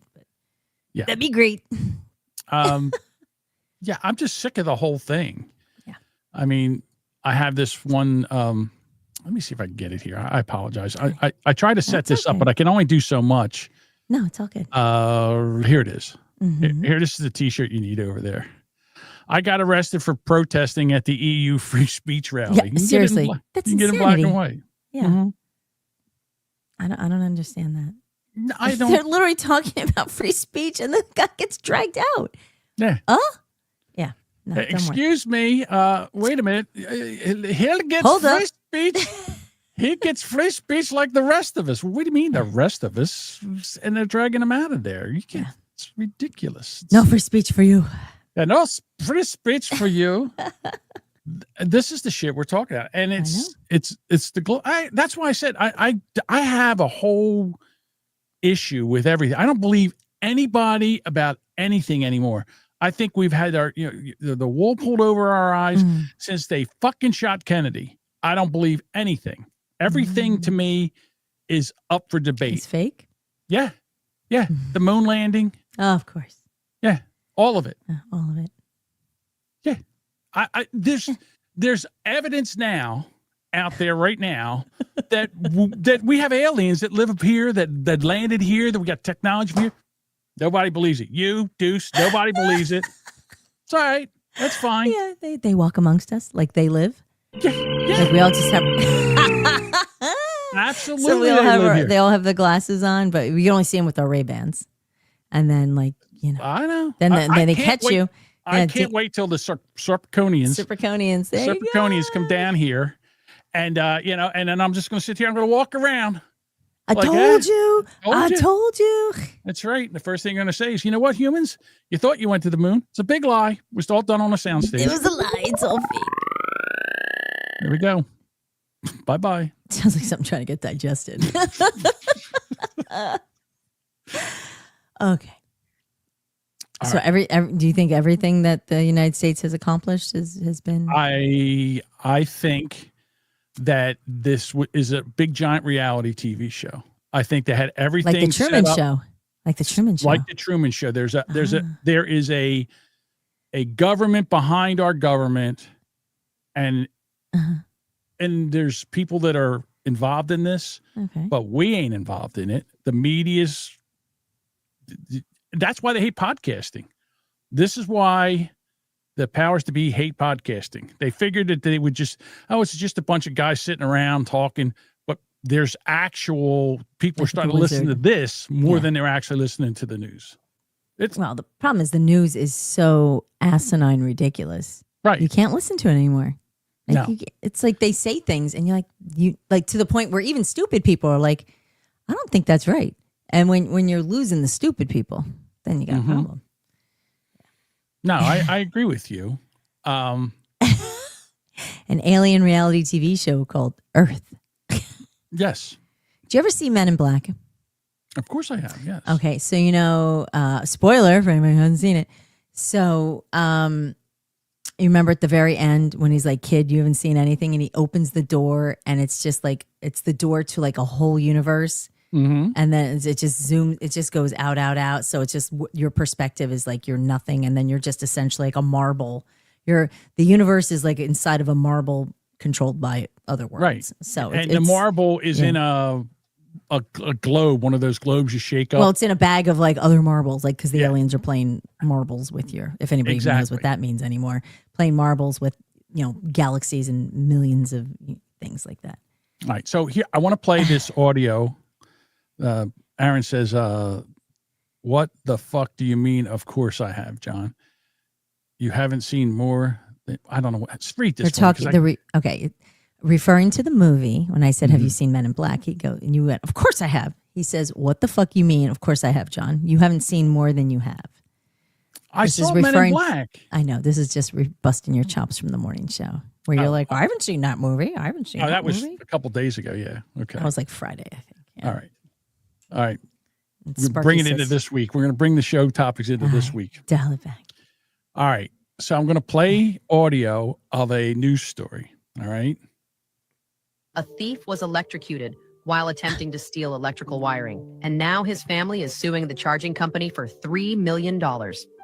Yeah, that'd be great. Yeah, I'm just sick of the whole thing. Yeah. I mean, I have this one. Let me see if I can get it here. I apologize. I try to set this up, but I can only do so much. No, it's all good. Here it is. Mm-hmm. Here, this is the T-shirt you need over there. I got arrested for protesting at the EU free speech rally. Yeah, seriously, that's you can get it in black and white. Yeah, mm-hmm. I don't understand that. I don't. They're literally talking about free speech, and the guy gets dragged out. Yeah. Yeah. No, excuse me. Wait a minute. He'll get free speech. He gets free speech like the rest of us. What do you mean the rest of us? And they're dragging him out of there. You can't. It's ridiculous. No free speech for you. Yeah, no free speech for you. This is the shit we're talking about, and it's the that's why I said I have a whole issue with everything. I don't believe anybody about anything anymore. I think we've had the wool pulled over our eyes since they fucking shot Kennedy. I don't believe anything. Everything to me is up for debate. It's fake? Yeah. Yeah. The moon landing. Oh, of course. Yeah. All of it. All of it. Yeah. There's evidence now out there right now that we have aliens that live up here, that landed here, that we got technology here. Nobody believes it. You, Deuce, nobody believes it. It's all right. That's fine. Yeah, they walk amongst us like they live. Yeah. Like we all just have absolutely. So they all have the glasses on, but we can only see them with our Ray-Bans. And then I know. Then they catch you. I can't wait till the Serpiconians come down here, and and then I'm just going to sit here. I'm going to walk around. I told you. That's right. The first thing I'm going to say is, you know what, humans? You thought you went to the moon. It's a big lie. It was all done on a soundstage. It was a lie. It's all fake. Here we go. Bye-bye. Sounds like something trying to get digested. Okay. So do you think everything that the United States has accomplished has been? I think that this is a big giant reality TV show. I think they had everything Like the Truman set up, Show. Like the Truman Show. Like the Truman Show. There is a government behind our government, and there's people that are involved in this, but we ain't involved in it. The media's, that's why they hate podcasting. This is why the powers to be hate podcasting. They figured that they would just, it's just a bunch of guys sitting around talking, but there's actual people are starting to listen to this more than they're actually listening to the news. Well, the problem is the news is so asinine ridiculous. Right. You can't listen to it anymore. Like No. It's like they say things and you're like, to the point where even stupid people are like, I don't think that's right. And when you're losing the stupid people, then you got a problem. No, I agree with you. An alien reality TV show called Earth. Yes. Did you ever see Men in Black? Of course I have, yes. Okay, so spoiler for anybody who hasn't seen it. So you remember at the very end when he's like, kid, you haven't seen anything, and he opens the door and it's just like, it's the door to like a whole universe. And then it just zooms, it just goes out. So it's just your perspective is like you're nothing, and then you're just essentially like a marble. The universe is like inside of a marble controlled by other worlds. Right. So the marble is in a globe, one of those globes you shake up. Well, it's in a bag of like other marbles, like because the aliens are playing marbles with you. If anybody even knows what that means anymore, playing marbles with galaxies and millions of things like that. All right. So here I want to play this audio. Aaron says, what the fuck do you mean? Of course I have, John. You haven't seen more. I don't know what. Read this. They're talking. Referring to the movie, when I said, have you seen Men in Black? He goes, and you went, of course I have. He says, what the fuck you mean? Of course I have, John. You haven't seen more than you have. I saw Men in Black. I know. This is just busting your chops from the morning show where you're like, I haven't seen that movie. I haven't seen that movie. Was a couple days ago. Yeah. Okay. That was like Friday, I think. Yeah. All right. We're bringing it into this week. We're going to bring the show topics into this week. Dial it back. All right. So I'm going to play audio of a news story. All right. A thief was electrocuted while attempting to steal electrical wiring, and now his family is suing the charging company for $3 million.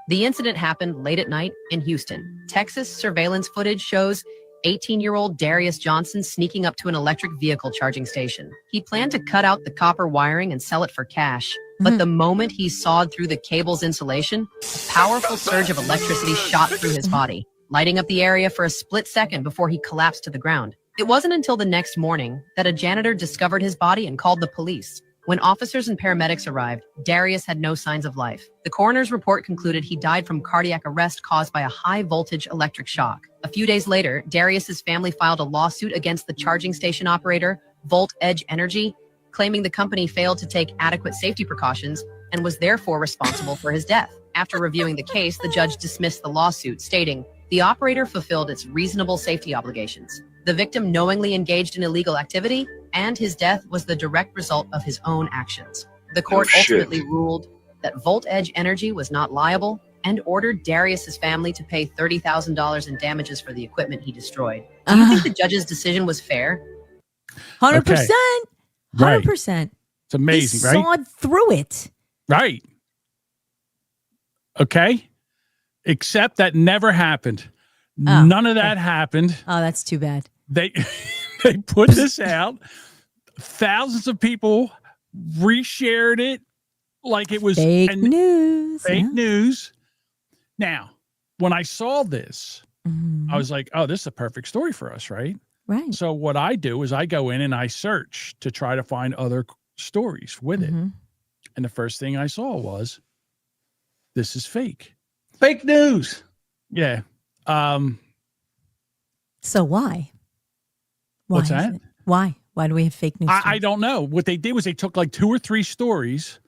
The incident happened late at night in Houston. Texas surveillance footage shows 18-year-old Darius Johnson sneaking up to an electric vehicle charging station. He planned to cut out the copper wiring and sell it for cash, but the moment he sawed through the cable's insulation, a powerful surge of electricity shot through his body, lighting up the area for a split second before he collapsed to the ground. It wasn't until the next morning that a janitor discovered his body and called the police. When officers and paramedics arrived, Darius had no signs of life. The coroner's report concluded he died from cardiac arrest caused by a high-voltage electric shock. A few days later, Darius's family filed a lawsuit against the charging station operator, Volt Edge Energy, claiming the company failed to take adequate safety precautions and was therefore responsible for his death. After reviewing the case, the judge dismissed the lawsuit, stating, the operator fulfilled its reasonable safety obligations. The victim knowingly engaged in illegal activity, and his death was the direct result of his own actions. The court ultimately ruled that Volt Edge Energy was not liable and ordered Darius's family to pay $30,000 in damages for the equipment he destroyed. Do you think the judge's decision was fair? 100%. 100%. It's amazing, he right? Sawed through it. Right. Okay. Except that never happened. None of that happened. Oh, that's too bad. They put this out. Thousands of people reshared it like it was fake news. Fake news. Now, when I saw this, I was like, oh, this is a perfect story for us, right? Right. So what I do is I go in and I search to try to find other stories with it. And the first thing I saw was, this is fake. Fake news. Yeah. So why? What's that? Why? Why do we have fake news? I don't know. What they did was they took like 2 or 3 stories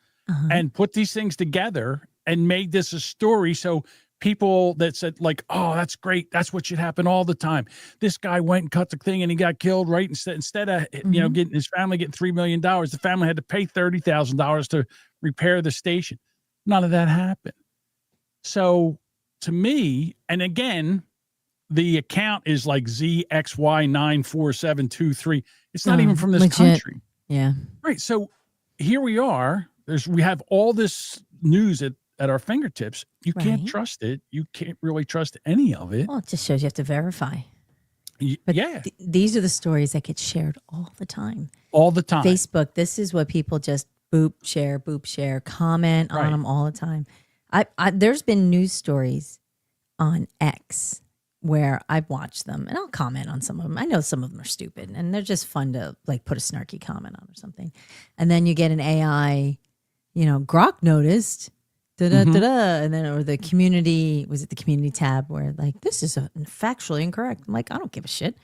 and put these things together and made this a story. So people that said like, oh, that's great. That's what should happen all the time. This guy went and cut the thing and he got killed, right? Instead of, getting his family getting $3 million, the family had to pay $30,000 to repair the station. None of that happened. So to me, and again, the account is like ZXY94723. It's not even from this legit. country. Yeah. Right. So here we are. We have all this news at our fingertips. You can't Right. trust it. You can't really trust any of it. Well, it just shows you have to verify. But yeah. These are the stories that get shared all the time. All the time. Facebook, this is what people just boop, share, comment on Right. them all the time. There's been news stories on X where I've watched them and I'll comment on some of them. I know some of them are stupid and they're just fun to like put a snarky comment on or something. And then you get an AI, Grok noticed, and then, or the community, was it the community tab where like, this is factually incorrect. I'm like, I don't give a shit.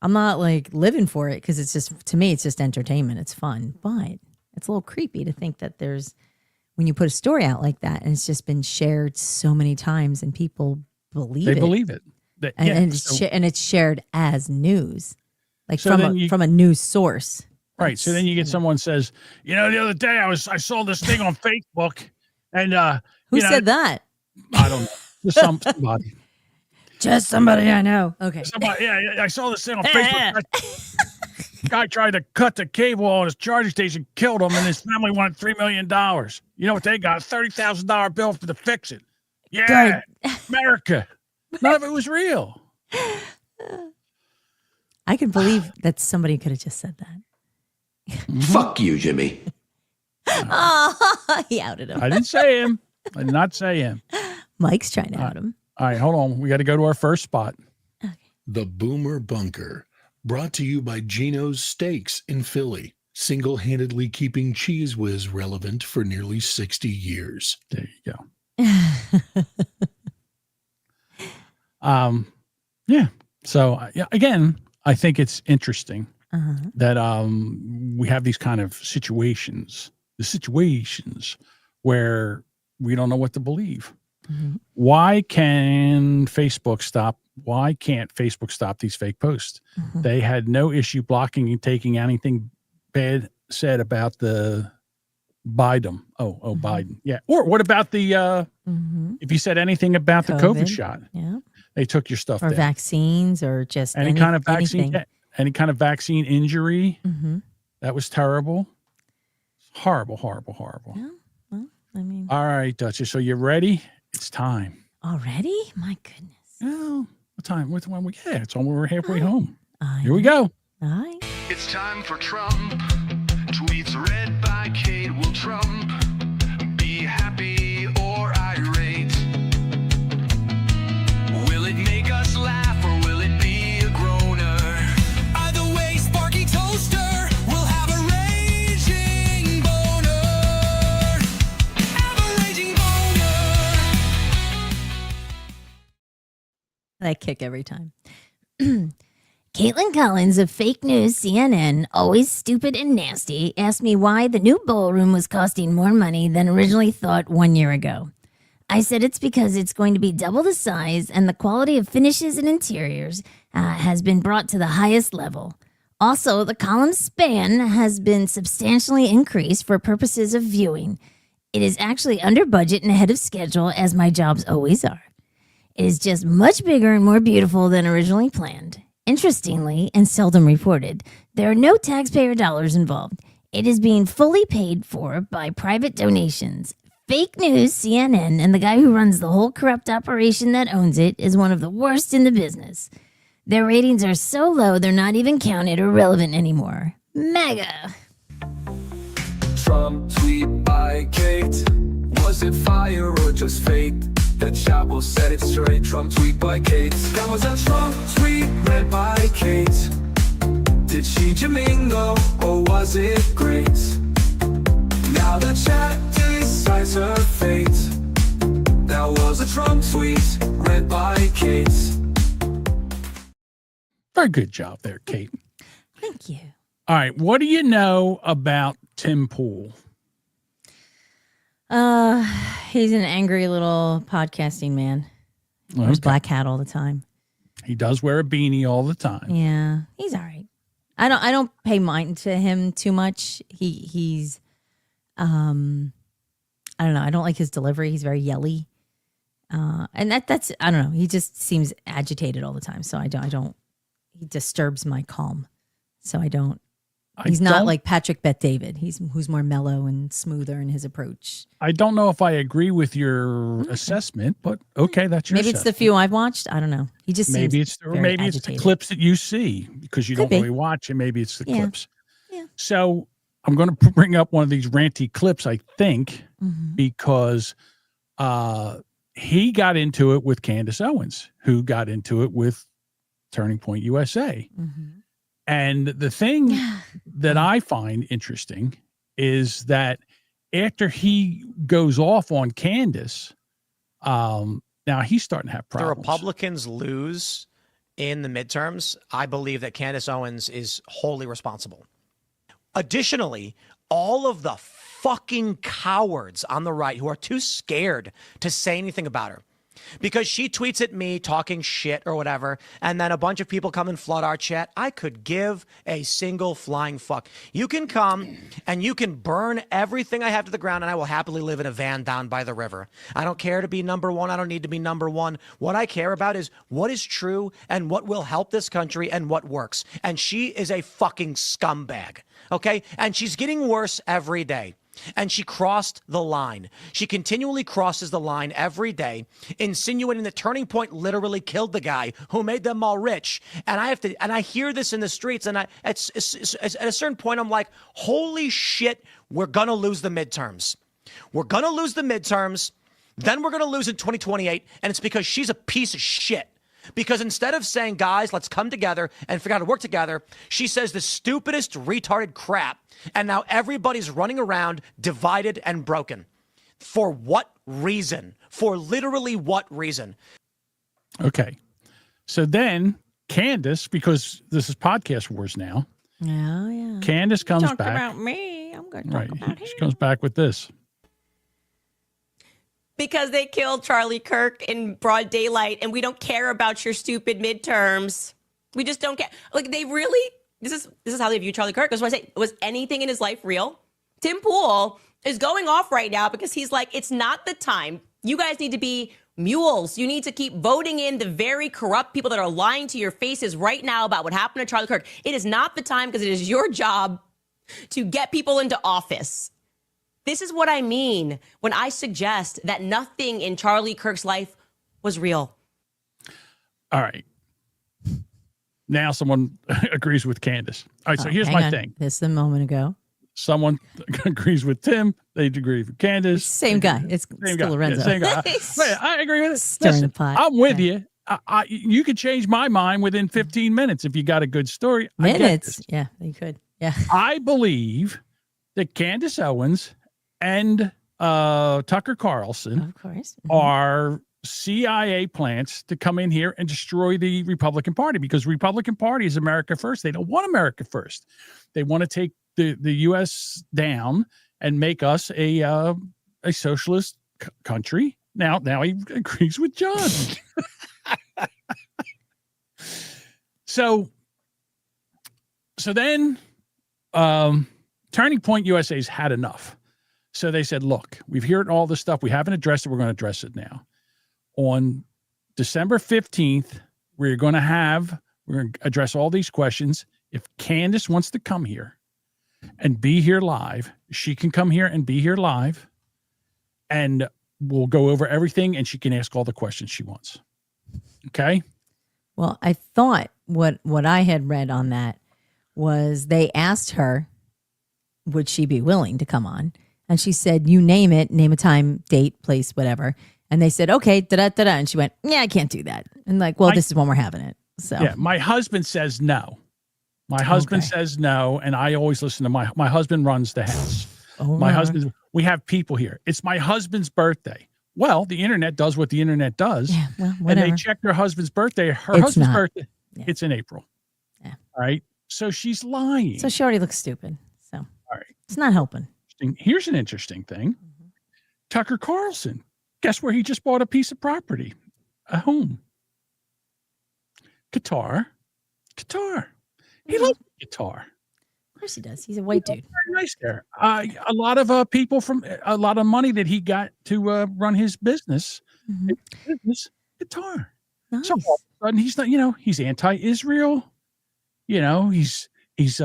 I'm not like living for it because it's just, to me, it's just entertainment. It's fun, but it's a little creepy to think that when you put a story out like that and it's just been shared so many times and people believe it. They believe it. And it's shared as news, like from a news source. Right. So then you get someone says, the other day I saw this thing on Facebook and who said that? I don't know. Just somebody. Just somebody I know. Okay. Somebody, I saw this thing on Facebook. Guy tried to cut the cable on his charging station, killed him, and his family wanted $3 million. You know what they got? A $30,000 bill to fix it. Yeah, America. None of it was real. I can believe that somebody could have just said that. Fuck you, Jimmy. Oh, he outed him. I didn't say him. I did not say him. Mike's trying to out him. All right, hold on. We got to go to our first spot. Okay. The Boomer Bunker, brought to you by Gino's Steaks in Philly, single-handedly keeping Cheese Whiz relevant for nearly 60 years. There you go. Yeah. So again, I think it's interesting that we have these kind of situations where we don't know what to believe. Mm-hmm. Why can't Facebook stop these fake posts? Mm-hmm. They had no issue blocking and taking anything bad said about the Biden. Mm-hmm. Biden. Yeah. Or what about the if you said anything about the COVID shot? Yeah. They took your stuff or down. Vaccines or just any kind of vaccine, anything. any kind of vaccine injury. Mm-hmm. That was terrible. Horrible. Yeah. Well, I mean, All right, Duchess. So you ready? It's time. already? My goodness. Well, what time? What time? Yeah, it's when we're halfway home. I Here we go. All right. It's time for Trump. Tweets read by Kate will Trump. Be happy or irate. Will it make us laugh or will it be a groaner? Either way, Sparky Toaster will have a raging boner. Have a raging boner. I kick every time. Caitlin Collins of Fake News CNN, always stupid and nasty, asked me why the new ballroom was costing more money than originally thought 1 year ago. I said it's because it's going to be double the size and the quality of finishes and interiors has been brought to the highest level. Also, the column span has been substantially increased for purposes of viewing. It is actually under budget and ahead of schedule, as my jobs always are. It is just much bigger and more beautiful than originally planned. Interestingly, and seldom reported, there are no taxpayer dollars involved. It is being fully paid for by private donations. Fake News, CNN, and the guy who runs the whole corrupt operation that owns it is one of the worst in the business. Their ratings are so low they're not even counted or relevant anymore. MAGA. Trump tweet by Kate. Was it fire or just fake? The chat will set it straight. Trump tweet by Kate. That was a Trump tweet read by Kate. Did she Jamingo or was it great? Now the chat decides her fate. That was a Trump tweet read by Kate. Very good job there, Kate. Thank you. All right. What do you know about Tim Pool? He's an angry little podcasting man. Wears black hat all the time. He does wear a beanie all the time. Yeah, he's all right. I don't pay mind to him too much. He's I don't know. I don't like his delivery. He's very yelly. And that's I don't know. He just seems agitated all the time. So I don't. He disturbs my calm. So I don't. He's not like Patrick Bet-David. Who's more mellow and smoother in his approach. I don't know if I agree with your assessment, but okay, that's your maybe it's the few I've watched. I don't know. He just seems it's the clips that you see because you don't really watch, and maybe it's the clips. Yeah. So I'm going to bring up one of these ranty clips, I think, because he got into it with Candace Owens, who got into it with Turning Point USA. And the thing that I find interesting is that after he goes off on Candace, now he's starting to have problems. The Republicans lose in the midterms. I believe that Candace Owens is wholly responsible. Additionally, all of the fucking cowards on the right who are too scared to say anything about her, because she tweets at me talking shit or whatever, and then a bunch of people come and flood our chat. I could give a single flying fuck. You can come and you can burn everything I have to the ground, and I will happily live in a van down by the river. I don't care to be number one. I don't need to be number one. What I care about is what is true and what will help this country and what works. And she is a fucking scumbag, okay? And she's getting worse every day. And she crossed the line. She continually crosses the line every day, insinuating that Turning Point literally killed the guy who made them all rich. And I hear this in the streets, and at a certain point, I'm like, holy shit, we're gonna lose the midterms. We're gonna lose the midterms, then we're gonna lose in 2028, and it's because she's a piece of shit. Because instead of saying, guys, let's come together and figure out how to work together, she says the stupidest, retarded crap. And now everybody's running around divided and broken. For what reason? For literally what reason? Okay. So then Candace, because this is Podcast Wars now. Oh, yeah. Candace comes talk back. About me. I'm going to talk about him. She comes back with this. Because they killed Charlie Kirk in broad daylight, and we don't care about your stupid midterms. We just don't care. Like, they really, this is how they view Charlie Kirk. That's why I say, was anything in his life real? Tim Pool is going off right now because he's like, it's not the time. You guys need to be mules. You need to keep voting in the very corrupt people that are lying to your faces right now about what happened to Charlie Kirk. It is not the time because it is your job to get people into office. This is what I mean when I suggest that nothing in Charlie Kirk's life was real. All right. Now someone agrees with Candace. All right, so here's my thing. This is a moment ago. Someone agrees with Tim. They agree with Candace. Same guy. It's same still guy. Lorenzo. Yeah, same guy. Wait, I agree with it. Stirring the pot. I'm with you. You could change my mind within 15 minutes if you got a good story. Minutes? Yeah, you could. Yeah. I believe that Candace Owens and Tucker Carlson, of course, are CIA plants to come in here and destroy the Republican Party, because Republican Party is America first. They don't want America first. They want to take the U.S. down and make us a socialist country. Now he agrees with John. So then Turning Point USA's had enough. So they said, look, we've heard all this stuff. We haven't addressed it. We're going to address it now. On December 15th, we're going to address all these questions. If Candace wants to come here and be here live, she can come here and be here live, and we'll go over everything, and she can ask all the questions she wants. Okay? Well, I thought what I had read on that was they asked her, would she be willing to come on? And she said, you name it, name a time, date, place, whatever. And they said, okay, da-da-da-da. And she went, yeah, I can't do that. And like, well, this is when we're having it. So yeah, my husband says no. My husband says no, and I always listen to my husband runs the house. My husband, we have people here. It's my husband's birthday. Well, the internet does what the internet does. Yeah, well, and whatever. they checked her husband's birthday. Her It's husband's not. birthday, Yeah. it's in April. Yeah. All right. So she's lying. So she already looks stupid. So all right. It's not helping. Here's an interesting thing. Tucker Carlson, guess where he just bought a piece of property? A home. Guitar. He loves guitar. Of course he does. He's a white dude. Very nice there. A lot of people from a lot of money that he got to run his business Business guitar. Nice. So all of a sudden he's not, he's anti-Israel. He's he's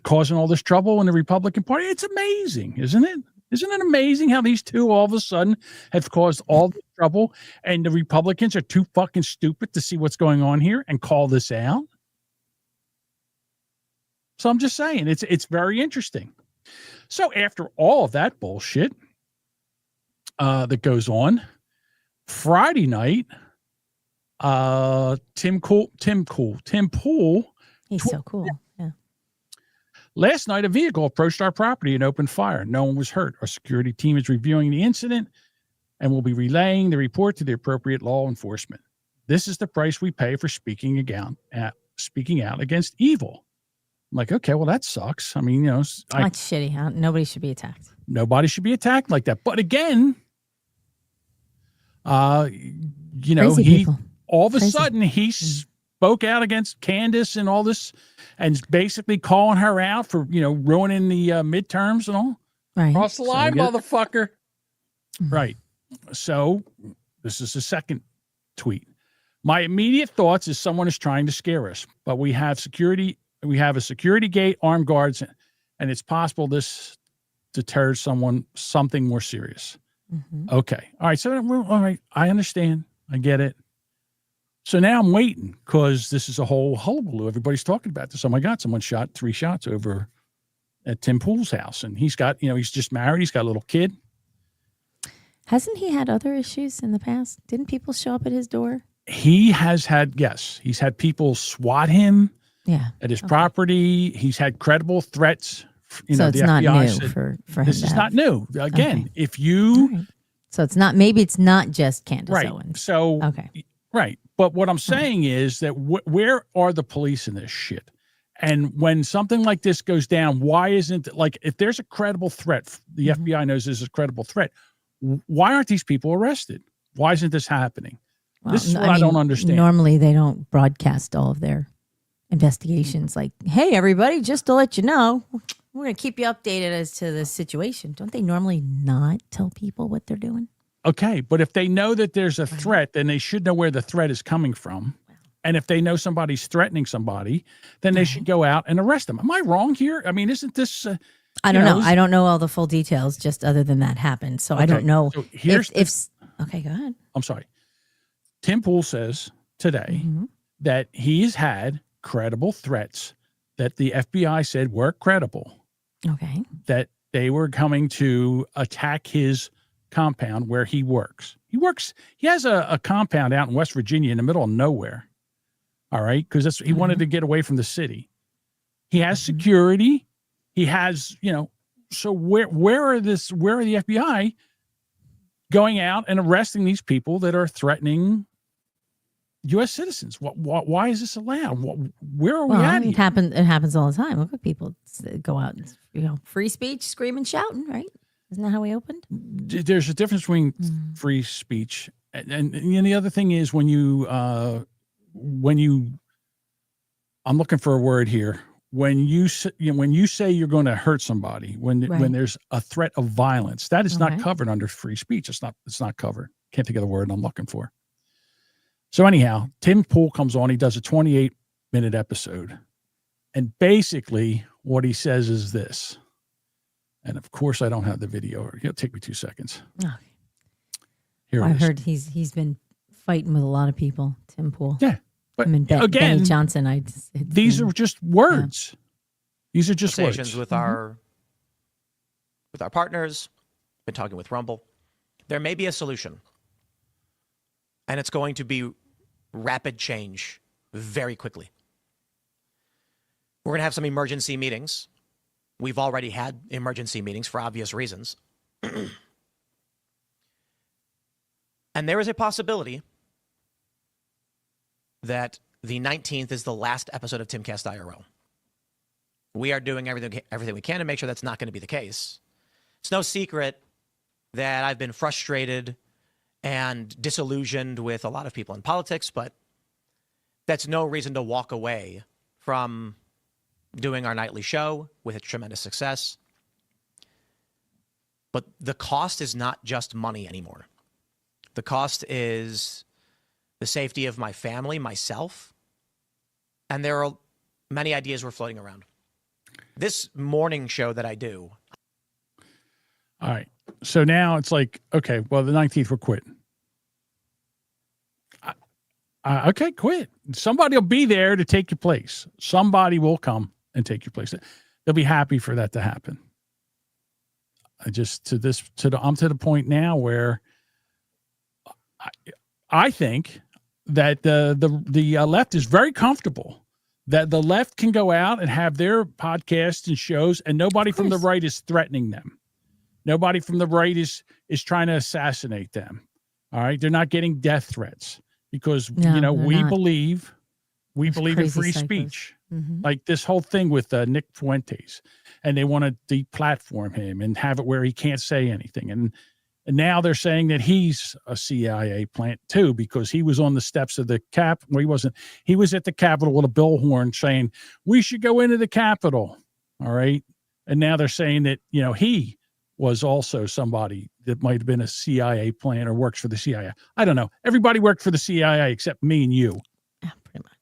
causing all this trouble in the Republican Party. It's amazing, isn't it? Isn't it amazing how these two all of a sudden have caused all the trouble, and the Republicans are too fucking stupid to see what's going on here and call this out? So I'm just saying, it's very interesting. So after all of that bullshit that goes on, Friday night, Tim Pool. He's so cool. Yeah. Last night, a vehicle approached our property and opened fire. No one was hurt. Our security team is reviewing the incident and will be relaying the report to the appropriate law enforcement. This is the price we pay for speaking out against evil. I'm like, okay, well, that sucks. I mean, that's shitty. Huh? Nobody should be attacked. Nobody should be attacked like that. But again, Crazy people. All of a sudden he spoke out against Candace and all this, and basically calling her out for ruining the midterms and all. Right. Cross the line, motherfucker. Right. So this is the second tweet. My immediate thoughts is someone is trying to scare us, but we have security. We have a security gate, armed guards, and it's possible this deters something more serious. Mm-hmm. Okay. All right. So, all right. I understand. I get it. So now I'm waiting because this is a whole hullabaloo. Everybody's talking about this. Oh my God, someone shot 3 shots over at Tim Pool's house. And he's got, he's just married. He's got a little kid. Hasn't he had other issues in the past? Didn't people show up at his door? He has had, yes, he's had people swat him at his property. He's had credible threats. So it's not new for him. This is not new. Again, if you... Right. So it's not, maybe it's not just Candace Owens. So, right. But what I'm saying is that where are the police in this shit? And when something like this goes down, why isn't, if there's a credible threat, the FBI knows there's a credible threat, why aren't these people arrested? Why isn't this happening? Well, this is what I don't understand. Normally they don't broadcast all of their investigations like, hey, everybody, just to let you know, we're going to keep you updated as to the situation. Don't they normally not tell people what they're doing? Okay, but if they know that there's a threat, then they should know where the threat is coming from. And if they know somebody's threatening somebody, then they should go out and arrest them. Am I wrong here? I mean, isn't this... I don't know. I don't know all the full details, just other than that happened. So I don't know. So here's okay, go ahead. I'm sorry. Tim Pool says today that he's had credible threats that the FBI said were credible. Okay. That they were coming to attack his compound where he works. He has a compound out in West Virginia in the middle of nowhere. All right. Because he wanted to get away from the city. He has security. He has, so where are the FBI going out and arresting these people that are threatening U.S. citizens? Why is this allowed? Where are we at? It happens all the time. Look at people go out, free speech, screaming, shouting, right? Isn't that how we opened? There's a difference between free speech and the other thing is when you I'm looking for a word here. When you say you're going to hurt somebody, when there's a threat of violence, that is not covered under free speech. It's not covered. Can't think of the word I'm looking for. So anyhow, Tim Pool comes on. He does a 28-minute episode, and basically what he says is this. And of course, I don't have the video. It'll take me 2 seconds. Okay. Here I've heard he's been fighting with a lot of people. Tim Pool. Yeah. But again, Benny Johnson. These are just words. Yeah. These are just conversations words. With our partners. Been talking with Rumble. There may be a solution, and it's going to be rapid change very quickly. We're going to have some emergency meetings. We've already had emergency meetings for obvious reasons, and there is a possibility that the 19th is the last episode of Timcast IRL. We are doing everything we can to make sure that's not going to be the case. It's no secret that I've been frustrated and disillusioned with a lot of people in politics, but that's no reason to walk away from doing our nightly show with a tremendous success. But the cost is not just money anymore. The cost is the safety of my family, myself, and there are many ideas we're floating around. This morning show that I do. All right. So now it's like, okay, well, the 19th we're quitting. Okay, quit. Somebody will be there to take your place. Somebody will come and take your place. They'll be happy for that to happen. I'm to the point now where I think that the left is very comfortable that the left can go out and have their podcasts and shows, and nobody from the right is threatening them. Nobody from the right is trying to assassinate them. All right, they're not getting death threats. Because, we believe in free speech. Mm-hmm. Like this whole thing with Nick Fuentes, and they want to deplatform him and have it where he can't say anything. And now they're saying that he's a CIA plant too, because he was on the steps of the Cap. Well, he wasn't. He was at the Capitol with a bullhorn saying, we should go into the Capitol. All right. And now they're saying that, he was also somebody that might have been a CIA plant or works for the CIA. I don't know. Everybody worked for the CIA except me and you. Yeah, pretty much.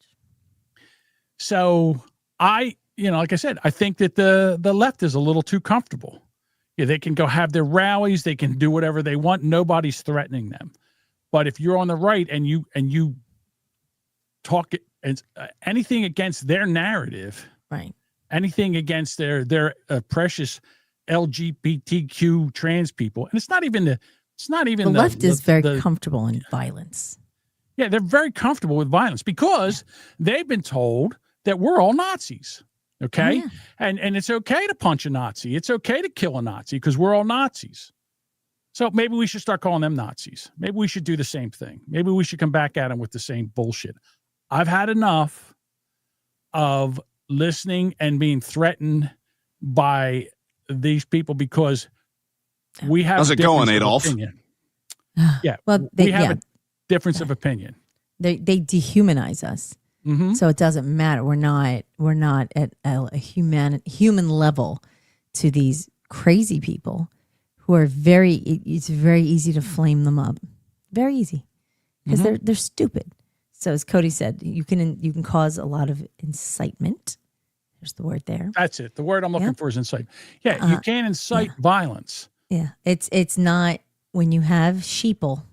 So like I said, I think that the left is a little too comfortable. Yeah, they can go have their rallies. They can do whatever they want. Nobody's threatening them. But if you're on the right and you talk anything against their narrative, right? Anything against their precious LGBTQ trans people, and it's not even the left is very comfortable in violence. Yeah, they're very comfortable with violence because they've been told that we're all Nazis. Okay, and it's okay to punch a Nazi. It's okay to kill a Nazi because we're all Nazis. So maybe we should start calling them Nazis. Maybe we should do the same thing. Maybe we should come back at them with the same bullshit. I've had enough of listening and being threatened by these people because we have. How's it going, Adolf? Yeah, well, we have a difference of opinion. They dehumanize us, so it doesn't matter. We're not at a human level to these crazy people who are it's very easy to flame them up, very easy because they're stupid. So as Cody said, you can cause a lot of incitement. There's the word there. That's it. The word I'm looking for is incite. Yeah, you can incite violence. Yeah, it's not when you have sheeple.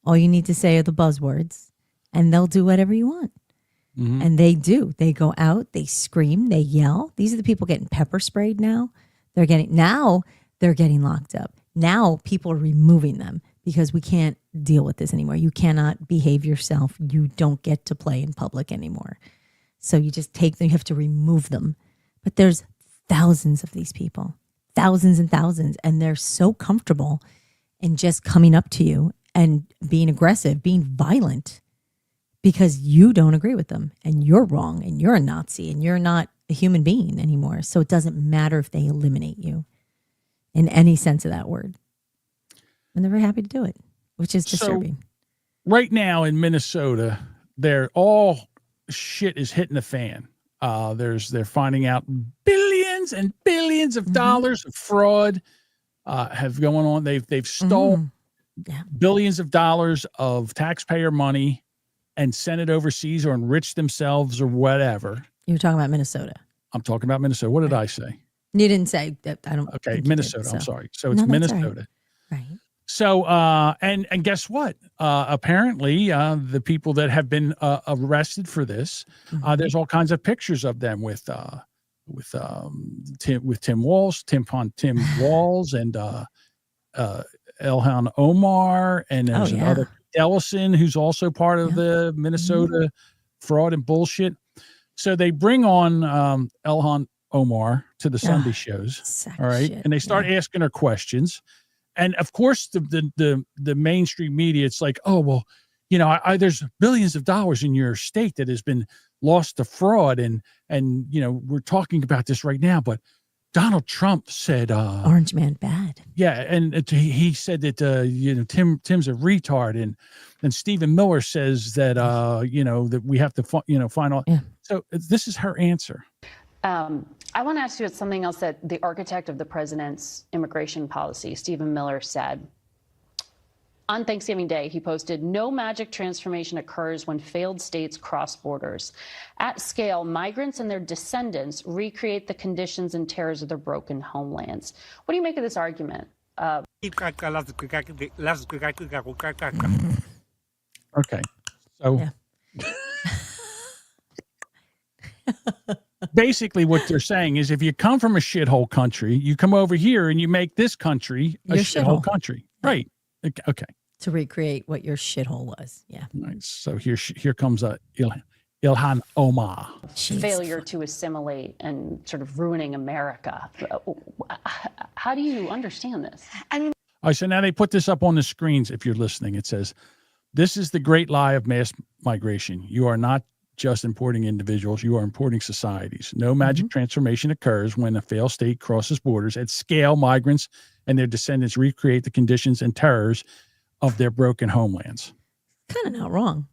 All you need to say are the buzzwords, and they'll do whatever you want. And they do. They go out, they scream, they yell. These are the people getting pepper sprayed now. They're getting locked up. Now people are removing them because we can't deal with this anymore. You cannot behave yourself. You don't get to play in public anymore. So you just take them, you have to remove them. But there's thousands of these people, thousands and thousands, and they're so comfortable in just coming up to you and being aggressive, being violent, because you don't agree with them and you're wrong and you're a Nazi and you're not a human being anymore. So it doesn't matter if they eliminate you in any sense of that word. And they're very happy to do it, which is disturbing. So, right now in Minnesota, they're all shit is hitting the fan. They're finding out billions and billions of dollars of fraud have going on. They've stolen billions of dollars of taxpayer money and sent it overseas or enriched themselves or whatever. You're talking about Minnesota. I'm talking about Minnesota. What did I say? You didn't say that. I don't. Okay, Minnesota. I'm sorry. So it's Minnesota. Right. So, and guess what? Apparently, the people that have been arrested for this, there's all kinds of pictures of them with Tim Walsh, Tim Walls, and Elhan Omar, and there's another Ellison who's also part of the Minnesota fraud and bullshit. So they bring on Elhan Omar to the Sunday shows, all right, and they start asking her questions. And of course, the mainstream media, it's like, oh, well, there's billions of dollars in your state that has been lost to fraud. And we're talking about this right now. But Donald Trump said, Orange Man bad. Yeah. And he said that, Tim's a retard. And Stephen Miller says that, that we have to, find out. Yeah. So this is her answer. I want to ask you something else that the architect of the president's immigration policy, Stephen Miller, said. On Thanksgiving Day, he posted, "No magic transformation occurs when failed states cross borders. At scale, migrants and their descendants recreate the conditions and terrors of their broken homelands." What do you make of this argument? Okay. So Yeah. basically what they're saying is if you come from a shithole country, you come over here and you make this country a Your shithole shithole. country. Right. Okay. To recreate what your shithole was. Yeah. Nice. So here comes Ilhan Omar. Failure to assimilate and sort of ruining America. How do you understand this? All right, so now they put this up on the screens if you're listening. It says, "This is the great lie of mass migration. You are not just importing individuals, you are importing societies. No magic transformation occurs when a failed state crosses borders. At scale, migrants and their descendants recreate the conditions and terrors of their broken homelands." Kind of not wrong.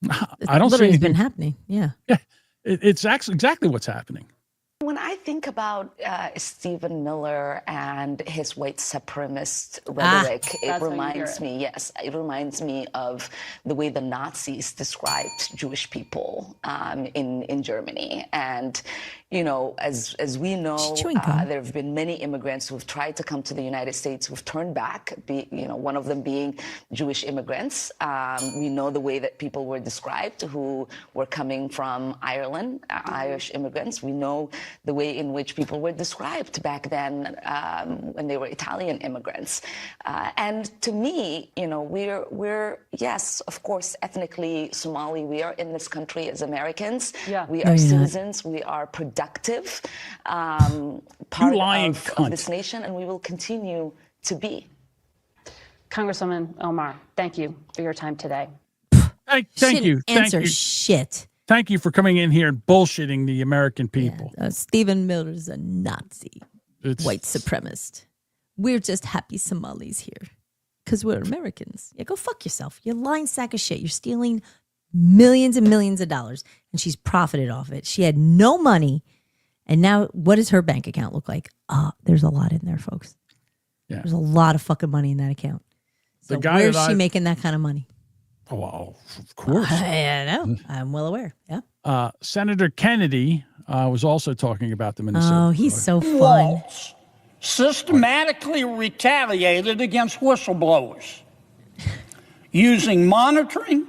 I don't see Literally anything. been happening. Yeah. Yeah, it's actually exactly what's happening. When I think about Stephen Miller and his white supremacist rhetoric, it reminds me of the way the Nazis described Jewish people in Germany. And, you know, as we know, there have been many immigrants who've tried to come to the United States who've turned back, one of them being Jewish immigrants. We know the way that people were described who were coming from Ireland, Irish immigrants. We know the way in which people were described back then when they were Italian immigrants. And to me, you know, we're yes, of course, ethnically Somali. We are in this country as Americans. Yeah. We are citizens. We are productive part of this nation, and we will continue to be. Congresswoman Omar, thank you for your time today. Thank you. Answer Thank you. shit. Thank you for coming in here and bullshitting the American people. Stephen Miller's a Nazi, white supremacist. We're just happy Somalis here because we're Americans. Yeah, go fuck yourself. You're a lying sack of shit. You're stealing millions and millions of dollars, and she's profited off it. She had no money, and now what does her bank account look like? There's a lot in there, folks. Yeah. There's a lot of fucking money in that account. So where's she making that kind of money? Oh, well, of course. I know. I'm well aware. Yeah. Senator Kennedy was also talking about the Minnesota. Oh, he's so fun. Waltz systematically retaliated against whistleblowers using monitoring,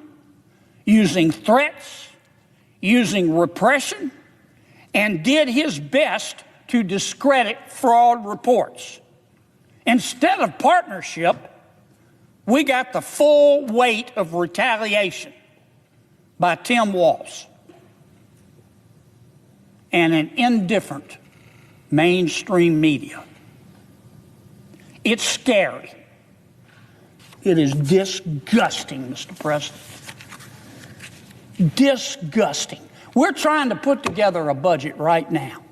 using threats, using repression, and did his best to discredit fraud reports. Instead of partnership, we got the full weight of retaliation by Tim Walz and an indifferent mainstream media. It's scary. It is disgusting, Mr. President. Disgusting. We're trying to put together a budget right now.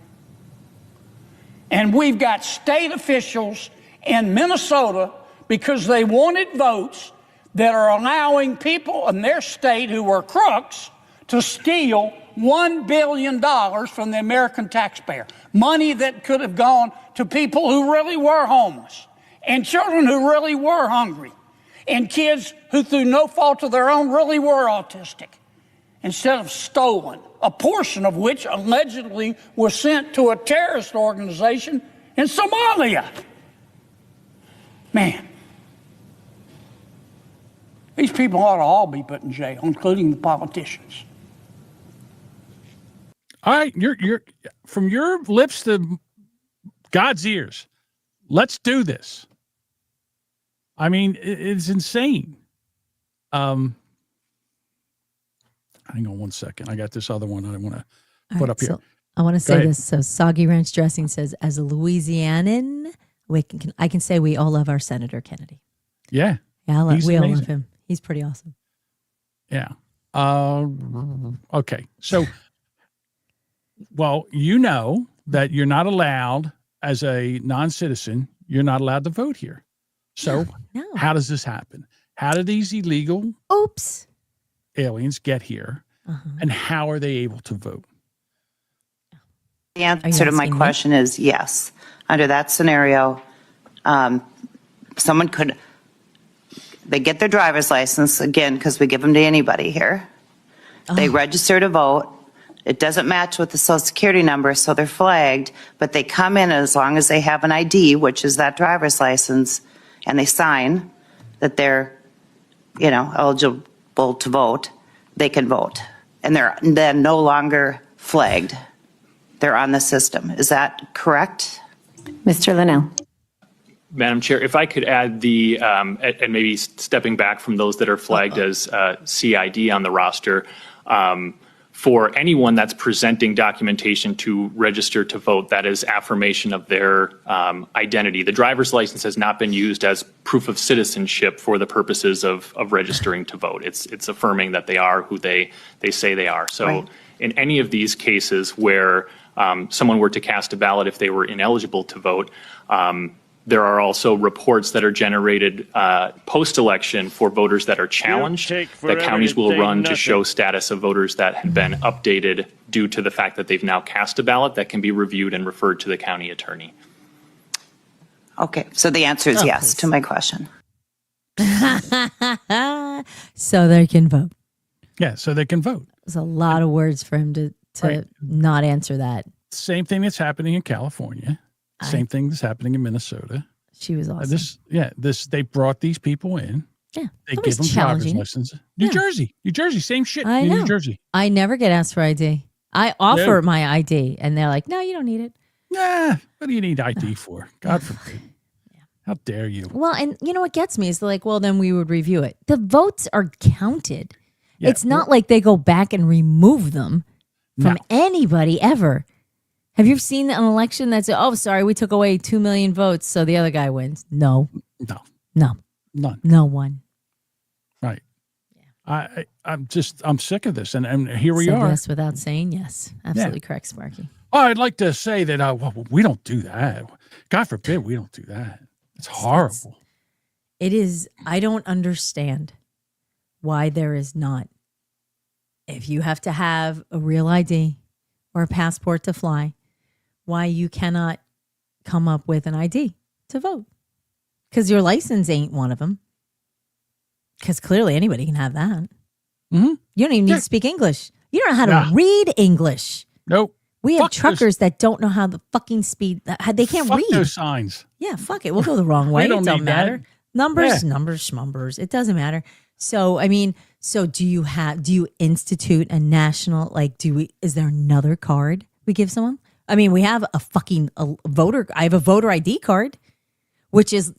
And we've got state officials in Minnesota because they wanted votes that are allowing people in their state who are crooks to steal $1 billion from the American taxpayer. Money that could have gone to people who really were homeless and children who really were hungry and kids who through no fault of their own really were autistic. Instead of stolen, a portion of which allegedly was sent to a terrorist organization in Somalia. Man. These people ought to all be put in jail, including the politicians. All right, you're from your lips to God's ears. Let's do this. I mean, it's insane. Hang on one second. I got this other one I want to put up here. So I want to say this. So Soggy Ranch Dressing says, as a Louisianan, I can say we all love our Senator Kennedy. Yeah. Yeah, we all love him. He's pretty awesome. Yeah. Okay. So, well, you know that you're not allowed as a non-citizen, you're not allowed to vote here. So how does this happen? How do these illegal aliens get here? And how are they able to vote? The answer to my question is yes. Under that scenario, someone could They get their driver's license, again, because we give them to anybody here. They register to vote. It doesn't match with the social security number, so they're flagged, but they come in as long as they have an ID, which is that driver's license, and they sign that they're, eligible to vote, they can vote. And they're then no longer flagged. They're on the system. Is that correct? Mr. Linnell. Madam Chair, if I could add and maybe stepping back from those that are flagged as CID on the roster, for anyone that's presenting documentation to register to vote, that is affirmation of their identity. The driver's license has not been used as proof of citizenship for the purposes of registering to vote. It's affirming that they are who they say they are. So in any of these cases where someone were to cast a ballot if they were ineligible to vote, there are also reports that are generated post-election for voters that are challenged that counties will run to show status of voters that had been updated due to the fact that they've now cast a ballot that can be reviewed and referred to the county attorney. Okay, so the answer is yes to my question. So they can vote. Yeah, so they can vote. There's a lot of words for him to not answer that. Same thing that's happening in California. Same thing that's happening in Minnesota. She was awesome. They brought these people in. Yeah. They give them driver's licenses. New Jersey, same shit. I know. New Jersey. I never get asked for ID. I offer my ID and they're like, no, you don't need it. Nah, what do you need ID for? God forbid. How dare you? Well, and you know what gets me is they're like, well, then we would review it. The votes are counted. Yeah. It's not like they go back and remove them from anybody ever. Have you seen an election that's, sorry, we took away 2 million votes, so the other guy wins? No. None. No one. Right. Yeah. I'm sick of this, and here we are. Yes, without saying yes. Absolutely correct, Sparky. Oh, I'd like to say that we don't do that. God forbid we don't do that. It's horrible. It is. I don't understand why there is not. If you have to have a real ID or a passport to fly, why you cannot come up with an ID to vote. Because your license ain't one of them. Because clearly anybody can have that. Mm-hmm. You don't even need to speak English. You don't know how to read English. Nope. We have truckers that don't know how the fucking speed. They can't read. Those signs. Yeah, fuck it. We'll go the wrong way. It don't matter. That. Numbers, schmumbers. It doesn't matter. So, I mean, do you institute a national, is there another card we give someone? I mean, we have a voter. I have a voter ID card, which is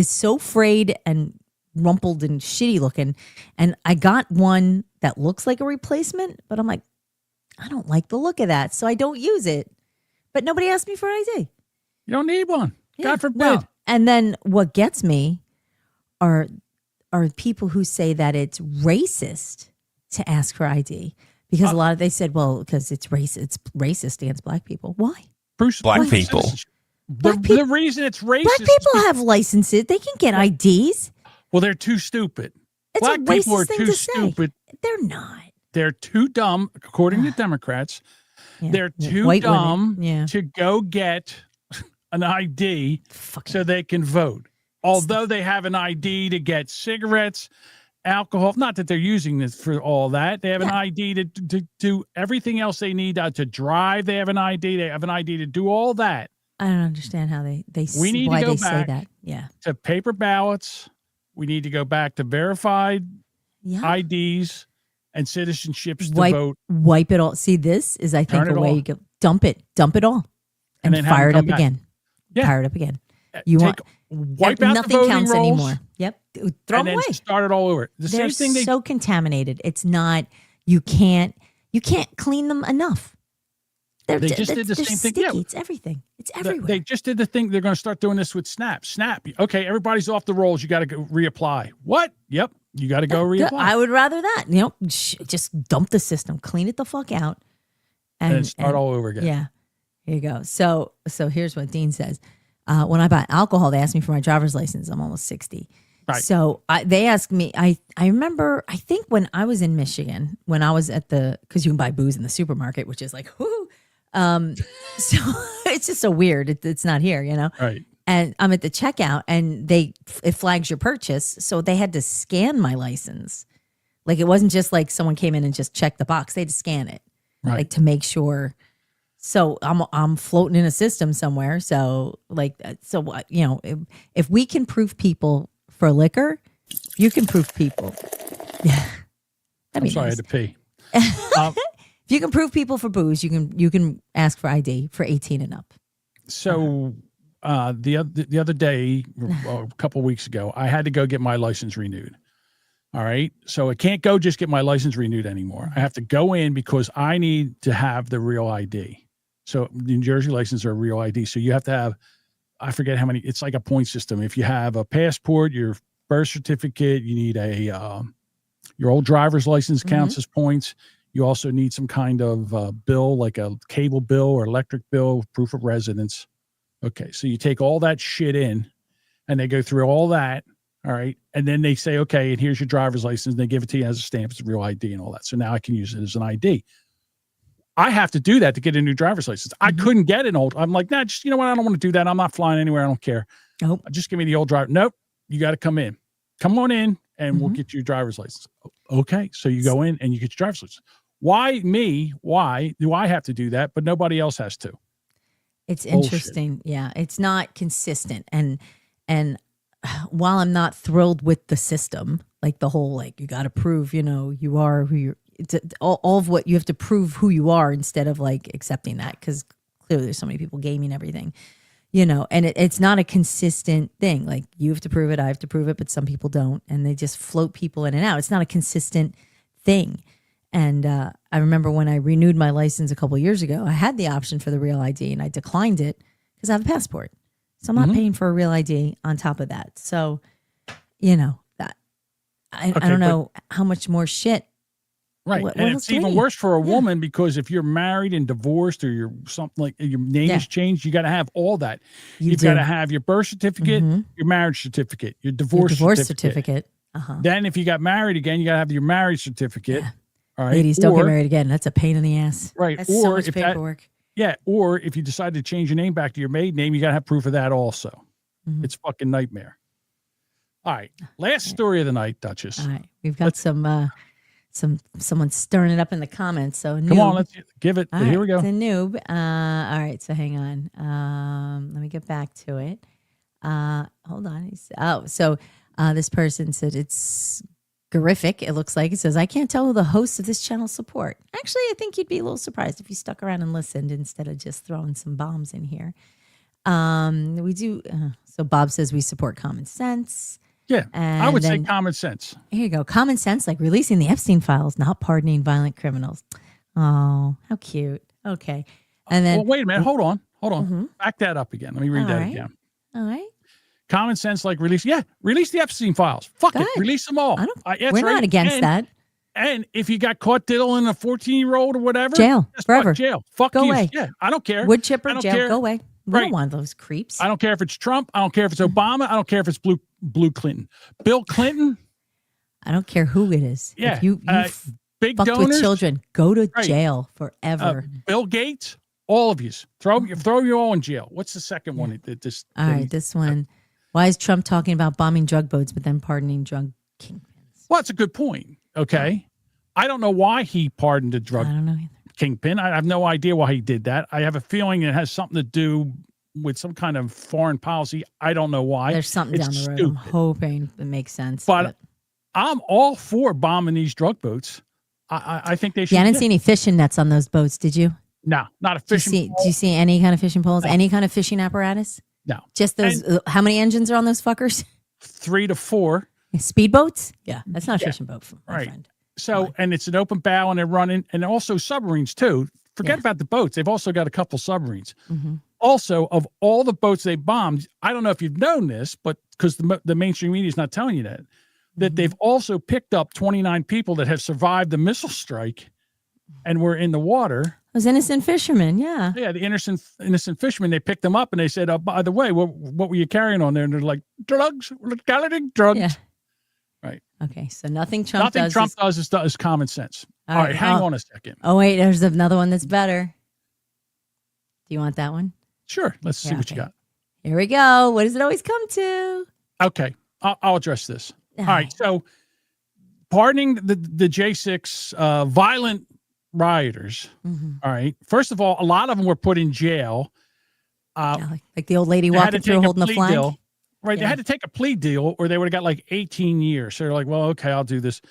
so frayed and rumpled and shitty looking. And I got one that looks like a replacement, but I'm like, I don't like the look of that, so I don't use it. But nobody asked me for an ID. You don't need one. Yeah, God forbid. No. And then what gets me are people who say that it's racist to ask for ID. Because a lot of they said, well, because it's racist against black people. Why? Black people. The reason it's racist. Black people have licenses. They can get IDs. Well, they're too stupid. It's black a racist people are thing too to stupid. Say. They're not. They're too dumb, according to Democrats. Yeah. They're too White dumb women. to go get an ID so they can vote. Although they have an ID to get cigarettes, alcohol, not that they're using this for all that. They have an ID to do everything else they need to drive. They have an ID. They have an ID to do all that. I don't understand how they we need why to go they back say that. Yeah. To paper ballots. We need to go back to verified IDs and citizenships to vote. Wipe it all. See, this is, I think, a way you go dump it all and then fire it up back. again. Yeah. Fire it up again. You wipe out nothing the voting counts rolls, anymore. Yep. Throw and them then away. start it all over. They're Same thing so contaminated. It's not, you can't clean them enough. They just did the same thing. Sticky. Yeah. It's everything. It's everywhere. They just did the thing. They're going to start doing this with Snap. Snap. Okay, everybody's off the rolls. You got to go reapply. What? Yep. You got to go reapply. I would rather that. Just dump the system, clean it the fuck out, and then start all over again. Yeah. Here you go. So here's what Dean says. When I buy alcohol, they ask me for my driver's license. I'm almost 60. Right. So they asked me, I remember, I think when I was in Michigan, when I was at because you can buy booze in the supermarket, which is like, whoo. So it's just so weird. It's not here, Right. And I'm at the checkout and it flags your purchase. So they had to scan my license. Like it wasn't just like someone came in and just checked the box. They had to scan it, like to make sure. So I'm floating in a system somewhere. So if we can prove people for liquor, you can prove people. Yeah. I'm sorry, I had to pee. If you can prove people for booze, you can ask for ID for 18 and up. So the other day, a couple of weeks ago, I had to go get my license renewed. All right. So I can't go just get my license renewed anymore. I have to go in because I need to have the real ID. So New Jersey license are a real ID. So you have to have, I forget how many, it's like a point system. If you have a passport, your birth certificate, you need your old driver's license counts as points. You also need some kind of bill, like a cable bill or electric bill, proof of residence. Okay. So you take all that shit in and they go through all that. All right. And then they say, okay, and here's your driver's license. And they give it to you as a stamp. It's a real ID and all that. So now I can use it as an ID. I have to do that to get a new driver's license. I couldn't get an old. I'm like, nah, just, you know what? I don't want to do that. I'm not flying anywhere. I don't care. Nope. Just give me the old driver. Nope. You got to come in. Come on in and we'll get you your driver's license. Okay. So you go in and you get your driver's license. Why me? Why do I have to do that? But nobody else has to. It's interesting. Yeah. It's not consistent. And while I'm not thrilled with the system, like the whole, like, you got to prove, you are who you're, it's all of what you have to prove who you are instead of like accepting that. Cause clearly there's so many people gaming everything, and it's not a consistent thing. Like you have to prove it. I have to prove it, but some people don't. And they just float people in and out. It's not a consistent thing. And I remember when I renewed my license a couple of years ago, I had the option for the real ID and I declined it because I have a passport. So I'm not paying for a real ID on top of that. So, that I don't know how much more shit. Right. And it's even worse for a woman because if you're married and divorced or you're something like your name is changed, you got to have all that. You've got to have your birth certificate, your marriage certificate, your divorce certificate. Then if you got married again, you got to have your marriage certificate. Yeah. All right. Ladies, don't get married again. That's a pain in the ass. Right. That's so much paperwork. Or if you decide to change your name back to your maiden name, you got to have proof of that also. It's fucking nightmare. All right. Last story of the night, Duchess. All right. We've got someone stirring it up in the comments. So come on, let's give it. Here we go. It's a noob. All right. So hang on. Let me get back to it. Hold on. This person said it's grifting. It looks like it says, I can't tell who the hosts of this channel support. Actually, I think you'd be a little surprised if you stuck around and listened instead of just throwing some bombs in here. We do. So Bob says we support common sense. Yeah, I would say common sense. Here you go. Common sense, like releasing the Epstein files, not pardoning violent criminals. Oh, how cute. Okay. And then. Well, wait a minute. Hold on. Back that up again. Let me read that again. All right. Common sense, like release the Epstein files. Fuck it. Release them all. We're not against that. And if you got caught diddling a 14-year-old or whatever, jail forever. Jail. Fuck go you. Away. Yeah, I don't care. Wood chipper, jail. Go away. We don't want those creeps. I don't care if it's Trump. I don't care if it's Obama. I don't care if it's Blue Clinton. Bill Clinton. I don't care who it is. Yeah. If you big fuck donors with children, go to jail forever. Bill Gates, all of you. Throw you all in jail. What's the second one? All right, this one. Why is Trump talking about bombing drug boats but then pardoning drug kingpins? Well, that's a good point. Okay. I don't know why he pardoned a drug kingpin. I have no idea why he did that. I have a feeling it has something to do with some kind of foreign policy. I don't know why. There's something down the road. I'm hoping it makes sense. But I'm all for bombing these drug boats. I think they should. Yeah, I didn't see any fishing nets on those boats, did you? No, not a fishing pole. Do you see any kind of fishing poles? No. Any kind of fishing apparatus? No. Just those. How many engines are on those fuckers? 3 to 4. Speedboats? Yeah, that's not a fishing boat, my friend. So, and it's an open bow and they're running, and also submarines too. Forget about the boats. They've also got a couple submarines. Also, of all the boats they bombed, I don't know if you've known this, but because the mainstream media is not telling you that they've also picked up 29 people that have survived the missile strike and were in the water. Those innocent fishermen, yeah. Yeah, the innocent fishermen, they picked them up and they said, by the way, what were you carrying on there? And they're like, drugs, we're carrying drugs. Yeah. Right. Okay, so nothing Trump does is common sense. All right, hang on a second. Oh, wait, there's another one that's better. Do you want that one? Sure, let's see what you got. Here we go. What does it always come to? Okay, I'll address this. All right, so pardoning the J6 violent rioters. All right, first of all, a lot of them were put in jail. Like the old lady walking through holding the flag. Deal. Right, they had to take a plea deal, or they would have got like 18 years. So they're like, well, okay, I'll do this.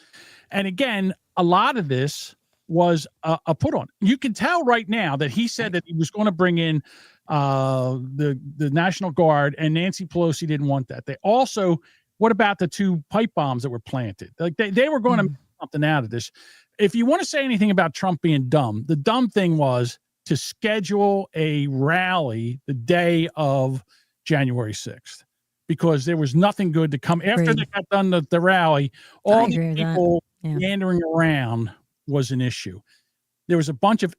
And again, a lot of this was a put on. You can tell right now that he said that he was going to bring in the National Guard, and Nancy Pelosi didn't want that. They also, what about the 2 pipe bombs that were planted? Like they were going to make something out of this. If you want to say anything about Trump being dumb, the dumb thing was to schedule a rally the day of January 6th. Because there was nothing good to come after they got done the rally. All the people meandering around was an issue. There was a bunch of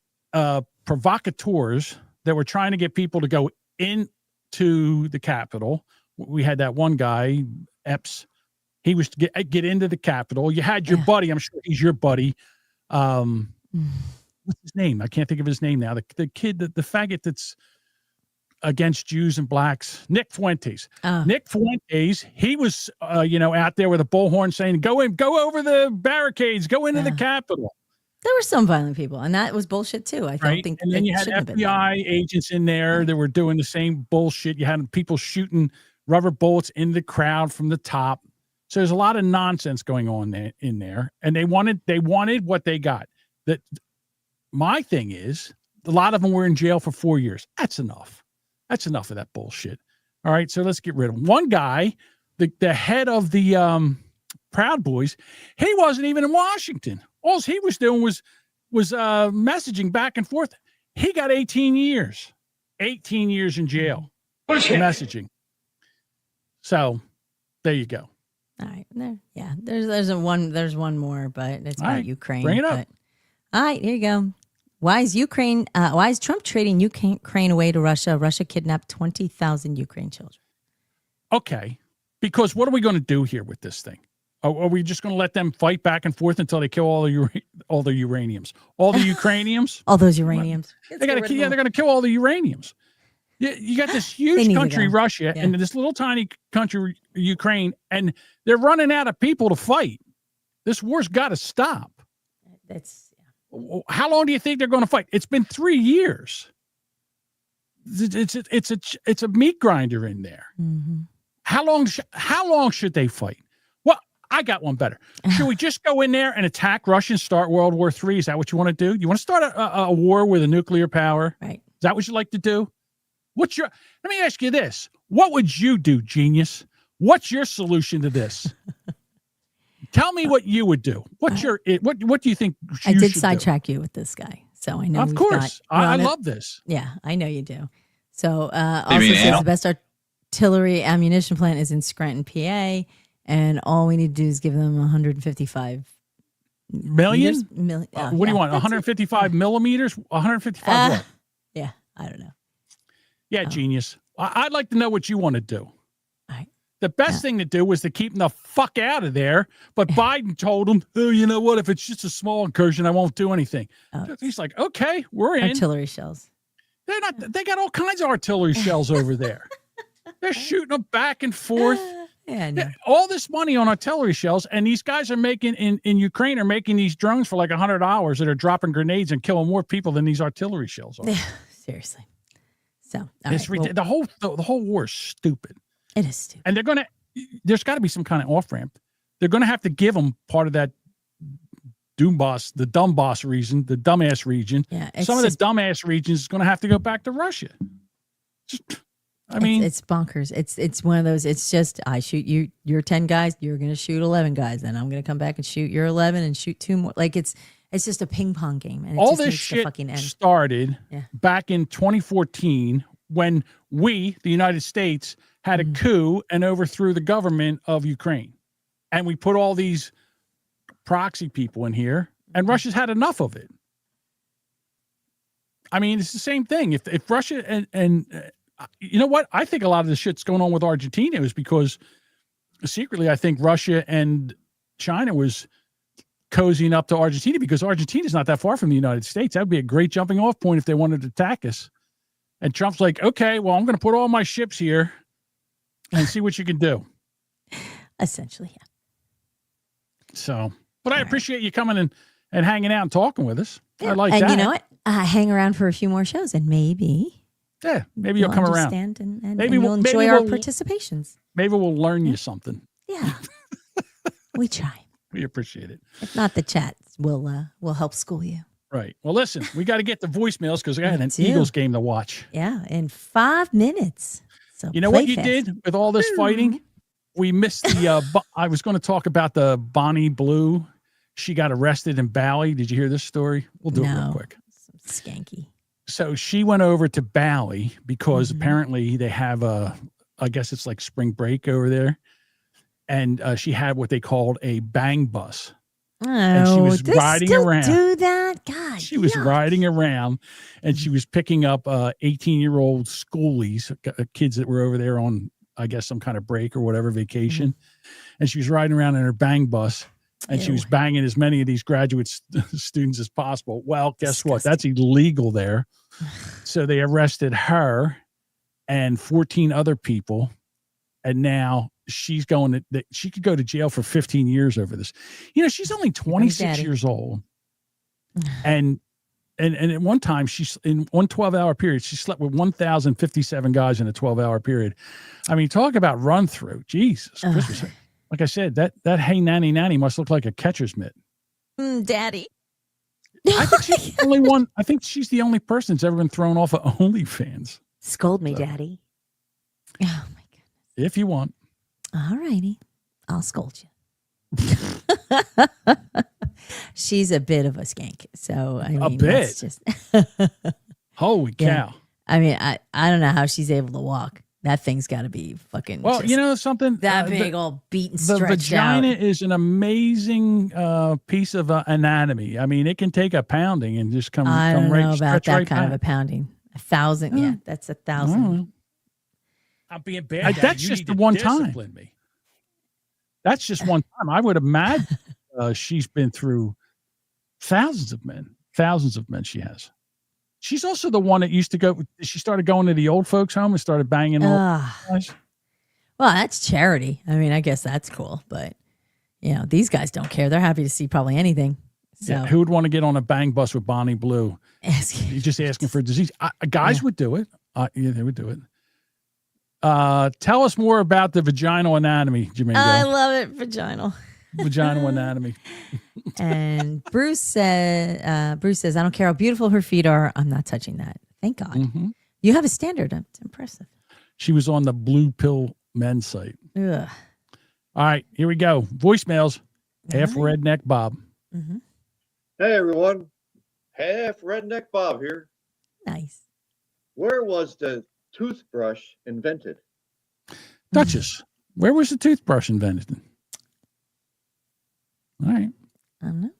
provocateurs that were trying to get people to go into the Capitol. We had that one guy, Epps. He was to get into the Capitol. You had your buddy. I'm sure he's your buddy. What's his name? I can't think of his name now. The kid, the faggot that's against Jews and blacks, Nick Fuentes. Nick Fuentes, he was, out there with a bullhorn saying, go over the barricades, go into the Capitol. There were some violent people, and that was bullshit too. I don't think. And then you had FBI agents in there that were doing the same bullshit. You had people shooting rubber bullets in the crowd from the top. So there's a lot of nonsense going on in there, and they wanted what they got. That my thing is, a lot of them were in jail for 4 years. That's enough. That's enough of that bullshit. All right, so let's get rid of him. One guy, the head of the Proud Boys, he wasn't even in Washington. All he was doing was messaging back and forth. He got 18 years. 18 years in jail. Messaging. So there you go. All right. There's one more, but it's about Ukraine. Bring it up. All right, here you go. Why is Trump trading Ukraine away to Russia? Russia kidnapped 20,000 Ukraine children. Okay. Because what are we going to do here with this thing? Are we just going to let them fight back and forth until they kill all the uraniums? All the Ukrainians? All those uraniums. They're going to kill all the uraniums. You got this huge country, Russia, and this little tiny country, Ukraine, and they're running out of people to fight. This war's got to stop. How long do you think they're going to fight? It's been 3 years. It's a meat grinder in there. Mm-hmm. How long should they fight? Well, I got one better. Should we just go in there and attack Russia and start World War III? Is that what you want to do? You want to start a war with a nuclear power? Right. Is that what you'd like to do? Let me ask you this. What would you do, genius? What's your solution to this? Tell me what you would do. What do you think I did sidetrack you with this guy, so I know. Of course. I love this. Yeah, I know you do. So also says the best artillery ammunition plant is in Scranton, PA, and all we need to do is give them 155 million. What do you want? 155 millimeters? 155 what? Yeah, I don't know. Yeah, genius. I'd like to know what you want to do. Right. The best thing to do was to keep them the fuck out of there. But Biden told him, oh, you know what? If it's just a small incursion, I won't do anything. He's like, okay, we're in. Artillery shells. They're not. They got all kinds of artillery shells over there. They're shooting them back and forth. Yeah, I know. All this money on artillery shells, and these guys are making in Ukraine are making these drones for like $100 that are dropping grenades and killing more people than these artillery shells are. Seriously. So the whole war is stupid. It is stupid. And there's got to be some kind of off ramp. They're going to have to give them part of that the dumbass region, the dumbass region. Yeah, some of the dumbass regions is going to have to go back to Russia. It's bonkers. It's one of those. It's just I shoot you. You're 10 guys. You're going to shoot 11 guys. Then I'm going to come back and shoot your 11 and shoot 2 more. Like it's just a ping pong game. And all this shit started back in 2014 when we, the United States, had a coup and overthrew the government of Ukraine. And we put all these proxy people in here, and Russia's had enough of it. I mean, it's the same thing. If Russia and you know what? I think a lot of the shit's going on with Argentina is because secretly I think Russia and China was cozying up to Argentina because Argentina's not that far from the United States. That would be a great jumping off point if they wanted to attack us. And Trump's like, okay, well, I'm going to put all my ships here and see what you can do. Essentially, yeah. So, but I appreciate you coming and hanging out and talking with us. Yeah. I like and that. And you know what? Hang around for a few more shows and maybe you'll come around. And maybe you'll enjoy our participations. Maybe we'll learn you something. Yeah. We try. We appreciate it. If not, the chat will help school you. Right. Well, listen, we got to get the voicemails because I got an Eagles game to watch. Yeah, in 5 minutes. So you know what you did with all this fighting? We missed the. I was going to talk about the Bonnie Blue. She got arrested in Bali. Did you hear this story? We'll do it real quick. Skanky. So she went over to Bali because apparently they have I guess it's like spring break over there. And she had what they called a bang bus. Oh, and she was they riding still around. do that? God. She was riding around and she was picking up 18-year-old schoolies, kids that were over there on, I guess, some kind of break or whatever, vacation. And she was riding around in her bang bus and she was banging as many of these graduate students as possible. Well, guess what? That's illegal there. So they arrested her and 14 other people. And now she's she could go to jail for 15 years over this. You know, she's only 26 years old. And at one time, she's in one 12-hour period, she slept with 1,057 guys in a 12-hour period. I mean, talk about run through. Jesus Christmas. Like I said, that hey nanny must look like a catcher's mitt. Daddy. I think she's the only one. I think she's the only person that's ever been thrown off of OnlyFans. Scold me, Daddy. Oh my goodness. If you want. All righty. I'll scold you. She's a bit of a skank. So I mean, a bit. Just Holy cow. I mean, I don't know how she's able to walk. That thing's got to be fucking. Well, you know something. That big, all beaten, the stretched vagina out. is an amazing piece of anatomy. I mean, it can take a pounding and just come. I don't know about that right kind back. of a pounding. 1,000. Yeah, that's 1,000. I'm being bad. That's just the one time. Me. That's just one time. I would imagine she's been through thousands of men. She has. She's also the one that used to go. She started going to the old folks' home and started banging old guys. Well, that's charity. I mean, I guess that's cool, but you know, these guys don't care. They're happy to see probably anything. So yeah, who would want to get on a bang bus with Bonnie Blue? You're just asking for disease. Guys would do it. Yeah, they would do it. Tell us more about the vaginal anatomy, Jamingo. I love it, vaginal. Vaginal anatomy. And Bruce says, I don't care how beautiful her feet are. I'm not touching that. Thank God. Mm-hmm. You have a standard. It's impressive. She was on the Blue Pill men's site. Ugh. All right, here we go. Voicemails. Half Redneck Bob. Mm-hmm. Hey, everyone. Half Redneck Bob here. Nice. Where was the toothbrush invented? Duchess, where was the toothbrush invented? All right. I don't know.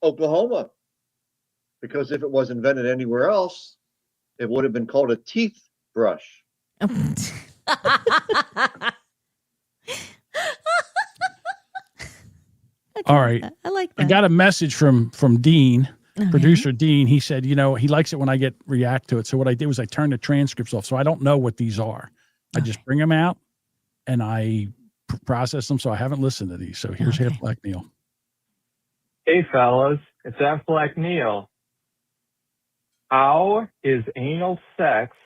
Oklahoma. Because if it was invented anywhere else, it would have been called a teeth brush. All right. I like that. I got a message from Dean, producer Dean. He said, you know, he likes it when I react to it. So what I did was I turned the transcripts off. So I don't know what these are. I just bring them out and I process them. So I haven't listened to these. So here's Half Black Neil. Hey, fellas. It's Half Black Neil. How is anal sex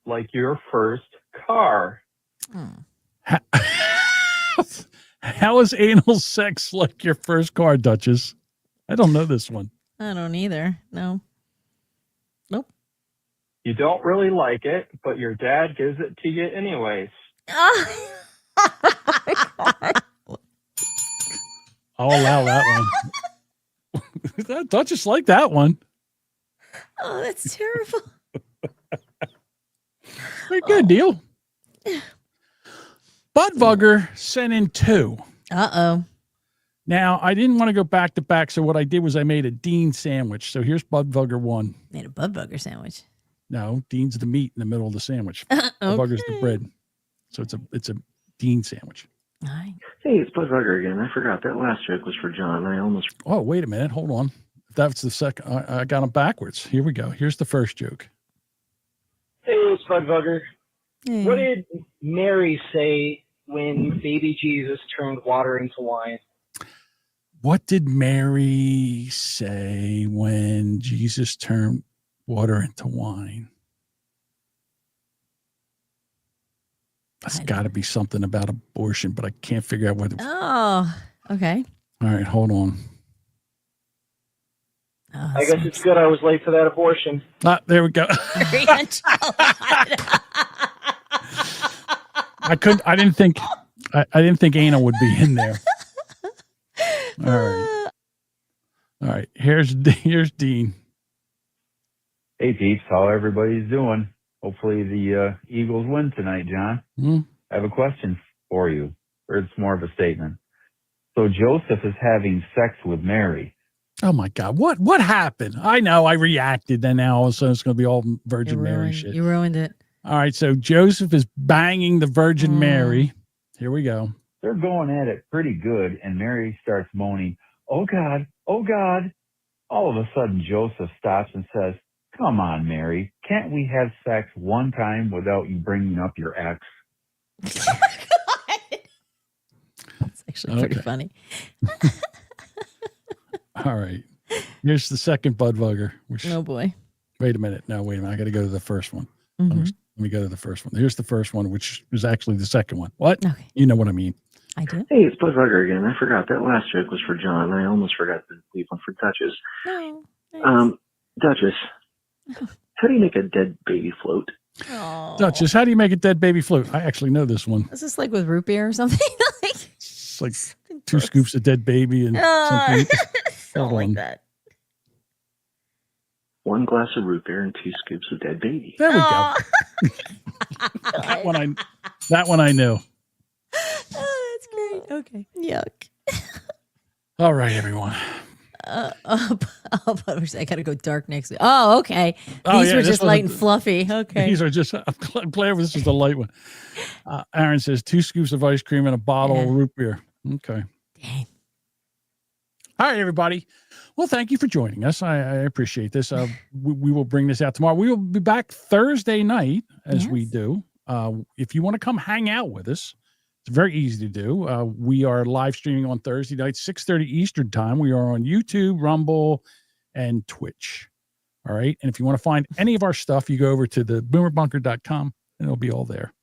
like your first car? How is anal sex like your first car, Duchess? I don't know this one. I don't either. No. Nope. You don't really like it, but your dad gives it to you anyways. I'll allow that one. Duchess like that one. Oh, that's terrible. Very good deal. Budvugger sent in 2. Uh-oh. Now, I didn't want to go back to back, so what I did was I made a Dean sandwich. So here's Budvugger 1. Made a Budvugger sandwich. No, Dean's the meat in the middle of the sandwich. Budvugger's the bread. So it's a Dean sandwich. All right. Hey, it's Budvugger again. I forgot that last joke was for John. I almost... Oh, wait a minute. Hold on. That's the second. I got them backwards. Here we go. Here's the first joke. Hey, Spudbugger. What did Mary say when baby Jesus turned water into wine? What did Mary say when Jesus turned water into wine? That's got to be something about abortion, but I can't figure out what. Oh, okay. All right, hold on. Oh, I guess it's good I was late for that abortion. There we go. I didn't think Anna would be in there. All right. Here's Dean. Hey, peeps. How everybody's doing? Hopefully the Eagles win tonight, John. I have a question for you, or it's more of a statement. So Joseph is having sex with Mary. Oh my God! What happened? I know I reacted, and now all of a sudden it's going to be all Virgin Mary shit. You ruined it. All right, so Joseph is banging the Virgin Mary. Here we go. They're going at it pretty good, and Mary starts moaning, "Oh God, oh God." All of a sudden, Joseph stops and says, "Come on, Mary. Can't we have sex one time without you bringing up your ex?" Oh my God. That's actually pretty funny. All right. Here's the second Budbugger. Oh boy. Wait a minute. No, wait a minute. I got to go to the first one. Mhm. Let me go to the first one. Here's the first one, which is actually the second one. What? Okay. You know what I mean. I do. Hey, it's Budbugger again. I forgot that last joke was for John. I almost forgot to leave one for Duchess. No. Duchess, how do you make a dead baby float? Duchess, how do you make a dead baby float? I actually know this one. Is this like with root beer or something? It's like 2 scoops of dead baby and something. Don't like that. 1 glass of root beer and 2 scoops of dead baby. There we go. That one I knew. Oh, that's great. Okay. Yuck. All right, everyone. I got to go dark next week. Oh, okay. These were just light and fluffy. Okay. These are just, I'm glad this is the light one. Aaron says 2 scoops of ice cream and a bottle of root beer. Okay. Dang. All right, everybody. Well, thank you for joining us. I appreciate this. We will bring this out tomorrow. We will be back Thursday night as we do. If you want to come hang out with us, it's very easy to do. We are live streaming on Thursday night, 6:30 Eastern time. We are on YouTube, Rumble, and Twitch. All right. And if you want to find any of our stuff, you go over to the boomerbunker.com and it'll be all there.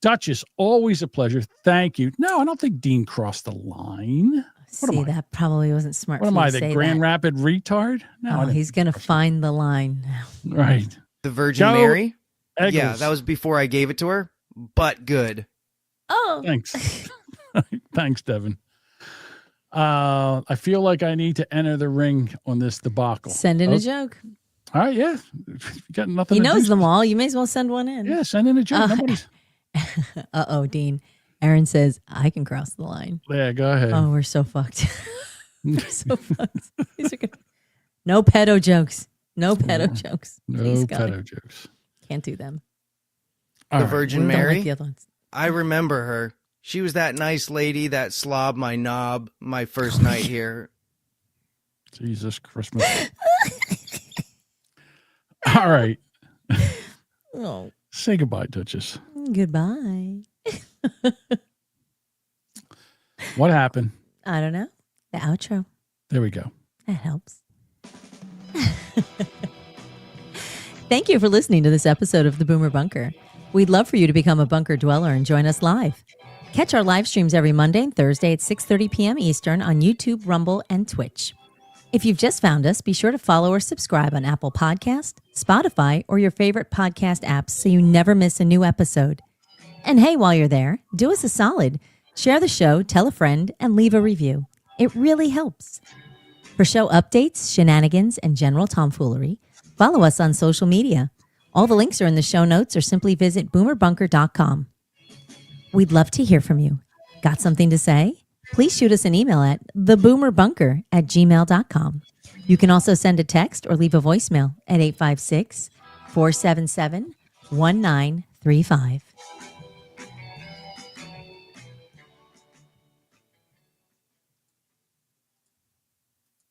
Duchess, always a pleasure. Thank you. No, I don't think Dean crossed the line. See, that probably wasn't smart. What am I, the Grand Rapid retard? No, he's going to find the line. Right. The Virgin Mary? Yeah, that was before I gave it to her, but good. Oh. Thanks. Thanks, Devin. I feel like I need to enter the ring on this debacle. Send in a joke. All right, yeah. You got nothing He to knows do. them all. You may as well send one in. Yeah, send in a joke. Uh-oh, Dean. Aaron says, I can cross the line. Yeah, go ahead. Oh, we're so fucked. We're so fucked. These are good. No pedo jokes. No pedo jokes. No Please, God. pedo jokes. Can't do them. The Virgin We don't like Mary? the other ones. I remember her. She was that nice lady that slobbed my knob my first night here. Jesus Christmas. All right. Oh. Say goodbye, Duchess. Goodbye. What happened? I don't know. The outro. There we go. That helps. Thank you for listening to this episode of The Boomer Bunker. We'd love for you to become a bunker dweller and join us live. Catch our live streams every Monday and Thursday at 6:30 p.m. Eastern on YouTube, Rumble, and Twitch. If you've just found us, be sure to follow or subscribe on Apple Podcast, Spotify, or your favorite podcast apps so you never miss a new episode. And hey, while you're there, do us a solid. Share the show, tell a friend, and leave a review. It really helps. For show updates, shenanigans, and general tomfoolery, follow us on social media. All the links are in the show notes or simply visit boomerbunker.com. We'd love to hear from you. Got something to say? Please shoot us an email at theboomerbunker@gmail.com. You can also send a text or leave a voicemail at 856-477-1935.